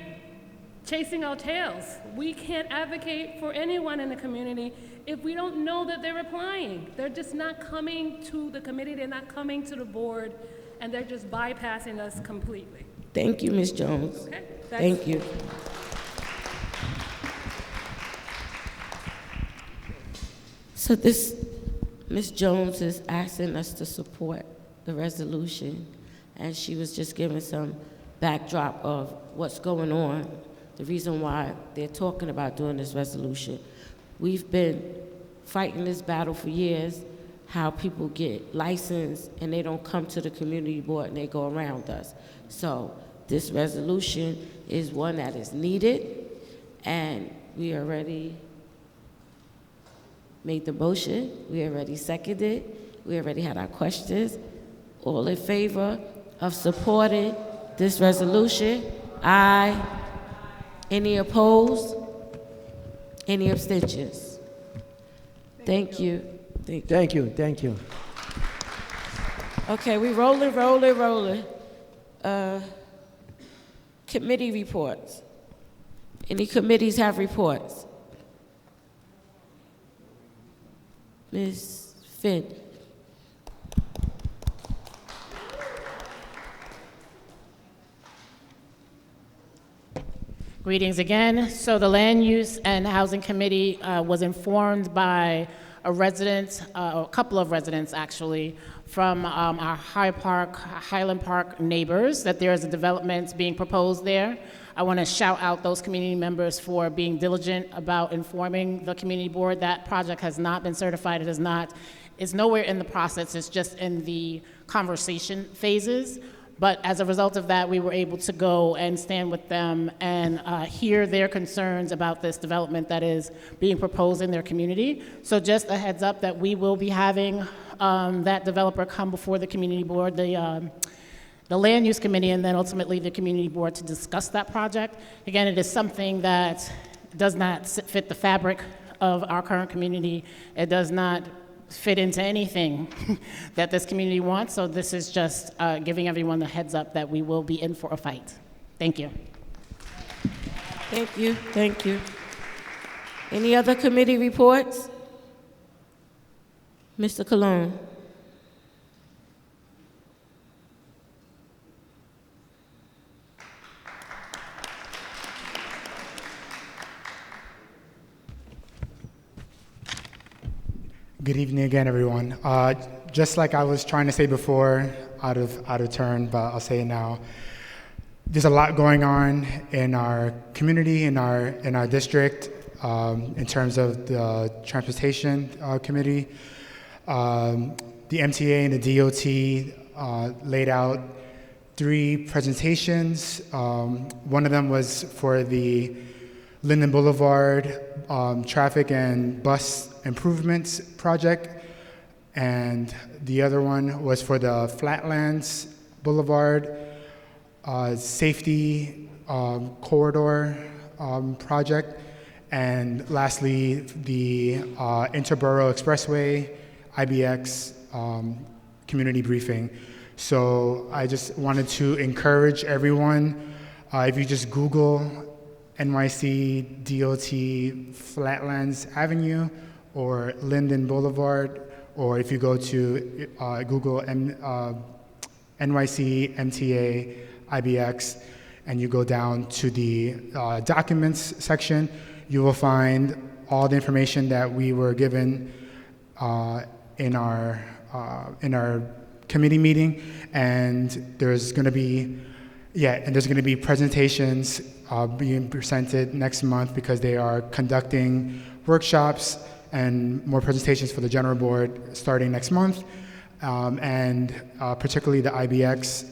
chasing our tails. We can't advocate for anyone in the community if we don't know that they're applying. They're just not coming to the committee, they're not coming to the board, and they're just bypassing us completely. Thank you, Ms. Jones. Okay? Thank you. So Ms. Jones is asking us to support the resolution, and she was just giving some backdrop of what's going on, the reason why they're talking about doing this resolution. We've been fighting this battle for years, how people get licensed and they don't come to the community board and they go around us. So this resolution is one that is needed, and we already made the motion, we already seconded, we already had our questions. All in favor of supporting this resolution? Aye. Any opposed? Any abstentions? Thank you. Thank you, thank you. Okay, we rolling. Committee reports. Any committees have reports? Ms. Finn. Greetings again. So the Land Use and Housing Committee was informed by a couple of residents actually, from our Highland Park neighbors that there is a development being proposed there. I want to shout out those community members for being diligent about informing the community board. That project has not been certified. It's nowhere in the process. It's just in the conversation phases. But as a result of that, we were able to go and stand with them and hear their concerns about this development that is being proposed in their community. So just a heads up that we will be having that developer come before the community board, the land use committee, and then ultimately the community board to discuss that project. Again, it is something that does not fit the fabric of our current community. It does not fit into anything that this community wants. So this is just giving everyone the heads up that we will be in for a fight. Thank you. Thank you, thank you. Any other committee reports? Mr. Colon. Good evening again, everyone. Just like I was trying to say before, out of turn, but I'll say it now. There's a lot going on in our community, in our district, in terms of the transportation committee. The MTA and the DOT laid out 3 presentations. One of them was for the Linden Boulevard traffic and bus improvements project, and the other one was for the Flatlands Boulevard safety corridor project, and lastly the Interborough Expressway IBX community briefing. So I just wanted to encourage everyone, if you just Google NYC DOT Flatlands Avenue or Linden Boulevard, or if you go to Google NYC MTA IBX and you go down to the documents section, you will find all the information that we were given in our committee meeting, and there's going to be presentations being presented next month because they are conducting workshops and more presentations for the general board starting next month, and particularly the IBX,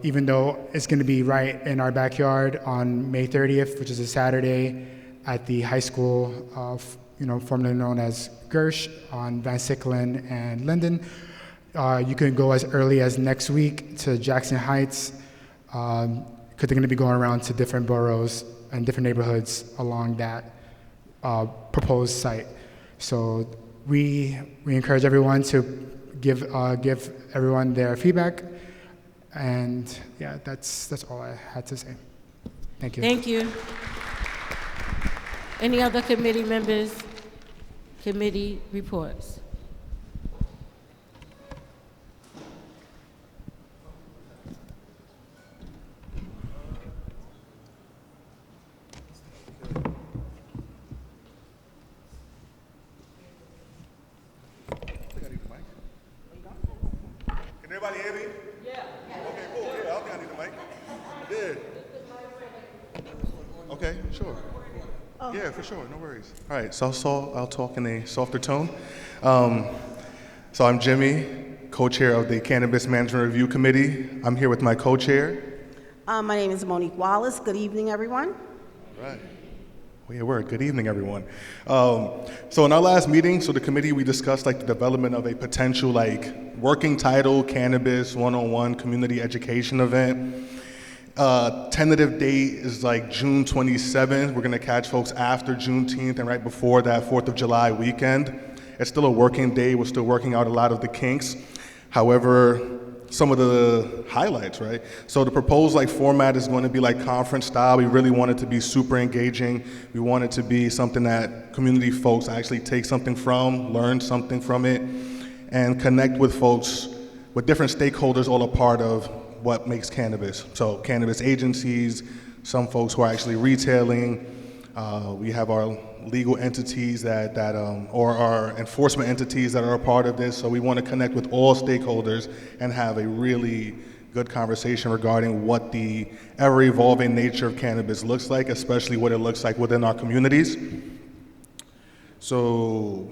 even though it's going to be right in our backyard on May 30th, which is a Saturday, at the high school, formerly known as Gersh on Van Sicklen and Linden. You can go as early as next week to Jackson Heights, because they're going to be going around to different boroughs and different neighborhoods along that proposed site. So we encourage everyone to give everyone their feedback, and yeah, that's all I had to say. Thank you. Thank you. Any other committee members? Committee reports. Can everybody hear me? Yeah. Okay, cool. Yeah, I need the mic. Yeah. Okay, sure. Yeah, for sure. No worries. All right, so I'll talk in a softer tone. So I'm Jimmy, co-chair of the Cannabis Management Review Committee. I'm here with my co-chair. My name is Monique Wallace. Good evening, everyone. All right. Well, yeah, word. Good evening, everyone. So in our last meeting, the committee, we discussed the development of a potential working title cannabis 101 community education event. Tentative date is June 27th. We're gonna catch folks after Juneteenth and right before that 4th of July weekend. It's still a working day. We're still working out a lot of the kinks. However, some of the highlights, right? So the proposed format is going to be conference style. We really want it to be super engaging. We want it to be something that community folks actually take something from, learn something from it, and connect with folks, with different stakeholders, all a part of what makes cannabis. So cannabis agencies, some folks who are actually retailing. We have our legal entities or our enforcement entities that are a part of this. So we want to connect with all stakeholders and have a really good conversation regarding what the ever-evolving nature of cannabis looks like, especially what it looks like within our communities. So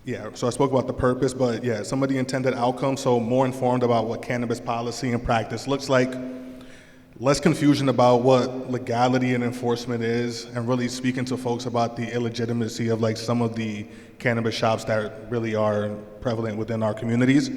I spoke about the purpose, but yeah, some of the intended outcomes, so more informed about what cannabis policy and practice looks like, less confusion about what legality and enforcement is, and really speaking to folks about the illegitimacy of some of the cannabis shops that really are prevalent within our communities,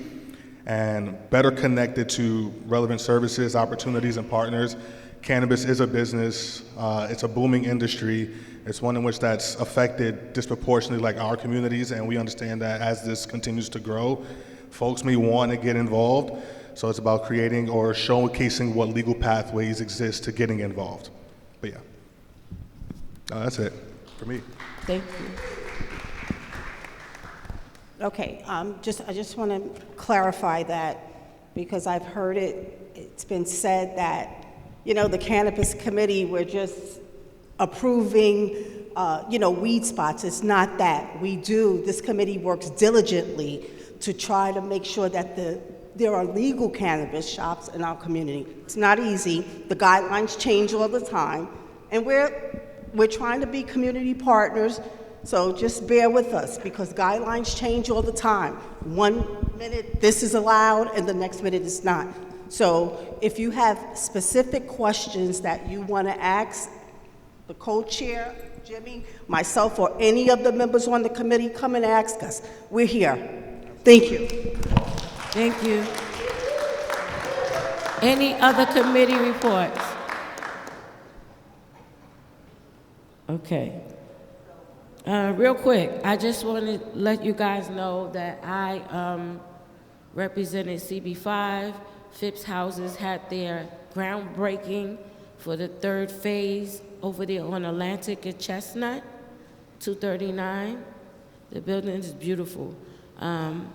and better connected to relevant services, opportunities, and partners. Cannabis is a business, it's a booming industry. It's one in which that's affected disproportionately our communities, and we understand that as this continues to grow, folks may want to get involved. So it's about creating or showcasing what legal pathways exist to getting involved. But yeah, that's it for me. Thank you. Okay, I just want to clarify that because I've heard it's been said that, the Cannabis Committee, we're just approving, weed spots. It's not that. This committee works diligently to try to make sure that there are legal cannabis shops in our community. It's not easy. The guidelines change all the time. And we're trying to be community partners, so just bear with us because guidelines change all the time. 1 minute this is allowed and the next minute it's not. So if you have specific questions that you want to ask the co-chair, Jimmy, myself, or any of the members on the committee, come and ask us. We're here. Thank you. Thank you. Any other committee reports? Okay. Real quick, I just want to let you guys know that I represented CB5. Phipps Houses had their groundbreaking for the third phase over there on Atlantic and Chestnut, 239. The building is beautiful.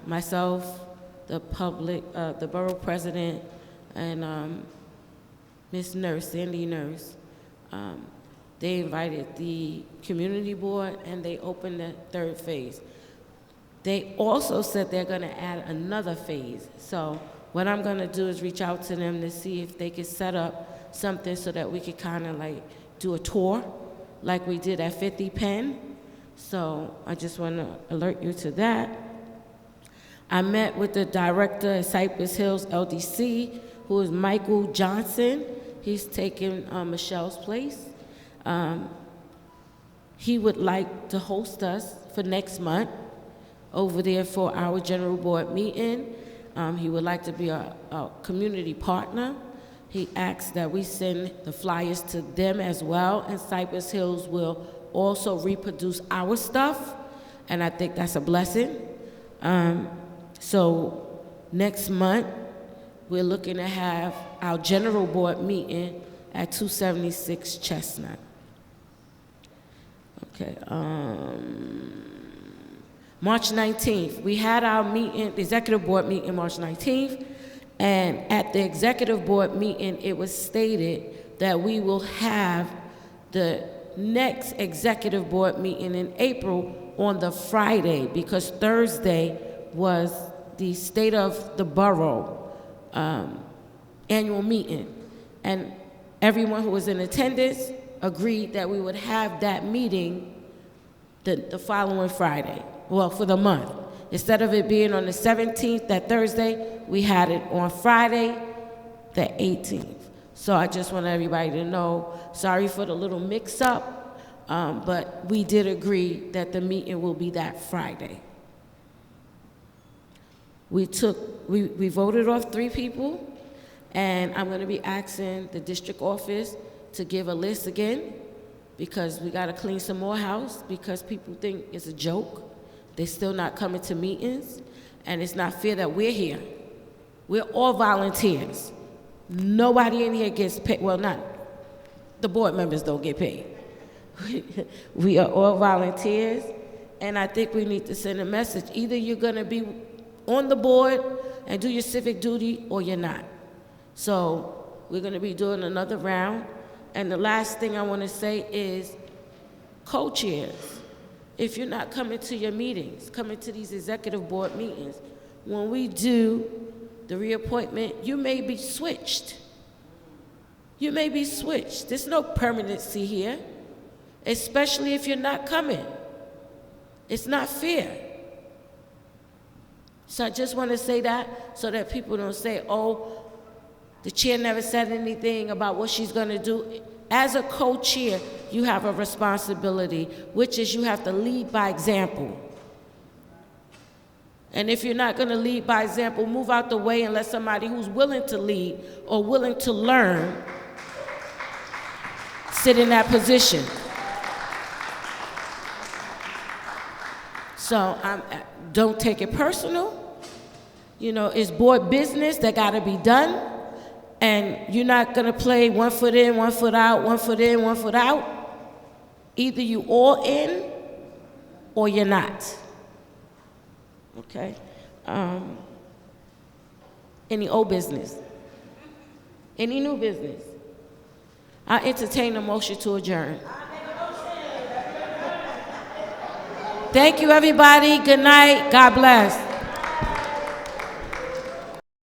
Myself, the borough president, and Miss Nurse, Sandy Nurse, they invited the community board and they opened the third phase. They also said they're gonna add another phase. So what I'm gonna do is reach out to them to see if they could set up something so that we could kind of do a tour like we did at 50 Penn. So I just want to alert you to that. I met with the director at Cypress Hills LDC, who is Michael Johnson. He's taking Michelle's place. He would like to host us for next month over there for our general board meeting. He would like to be a community partner. He asked that we send the flyers to them as well, and Cypress Hills will also reproduce our stuff, and I think that's a blessing. So next month, we're looking to have our general board meeting at 276 Chestnut. Okay, March 19th, we had our meeting, the executive board meeting March 19th, and at the executive board meeting, it was stated that we will have the next executive board meeting in April on the Friday, because Thursday was the State of the Borough annual meeting. And everyone who was in attendance agreed that we would have that meeting the following Friday, well, for the month. Instead of it being on the 17th, that Thursday, we had it on Friday, the 18th. So I just want everybody to know, sorry for the little mix-up, but we did agree that the meeting will be that Friday. We voted off 3 people, and I'm gonna be asking the district office to give a list again, because we gotta clean some more house, because people think it's a joke. They're still not coming to meetings, and it's not fair that we're here. We're all volunteers. Nobody in here gets paid, well, not, the board members don't get paid. We are all volunteers, and I think we need to send a message. Either you're gonna be on the board and do your civic duty, or you're not. So we're gonna be doing another round. And the last thing I wanna say is, co-chairs, if you're not coming to your meetings, coming to these executive board meetings, when we do the reappointment, you may be switched. You may be switched. There's no permanency here, especially if you're not coming. It's not fair. So I just want to say that so that people don't say, oh, the chair never said anything about what she's going to do. As a co-chair, you have a responsibility, which is you have to lead by example. And if you're not going to lead by example, move out the way and let somebody who's willing to lead or willing to learn sit in that position. So don't take it personal. You know, it's board business that got to be done. And you're not going to play 1 foot in, 1 foot out, 1 foot in, 1 foot out. Either you all in or you're not. Okay? Any old business? Any new business? I entertain a motion to adjourn. Thank you, everybody. Good night. God bless.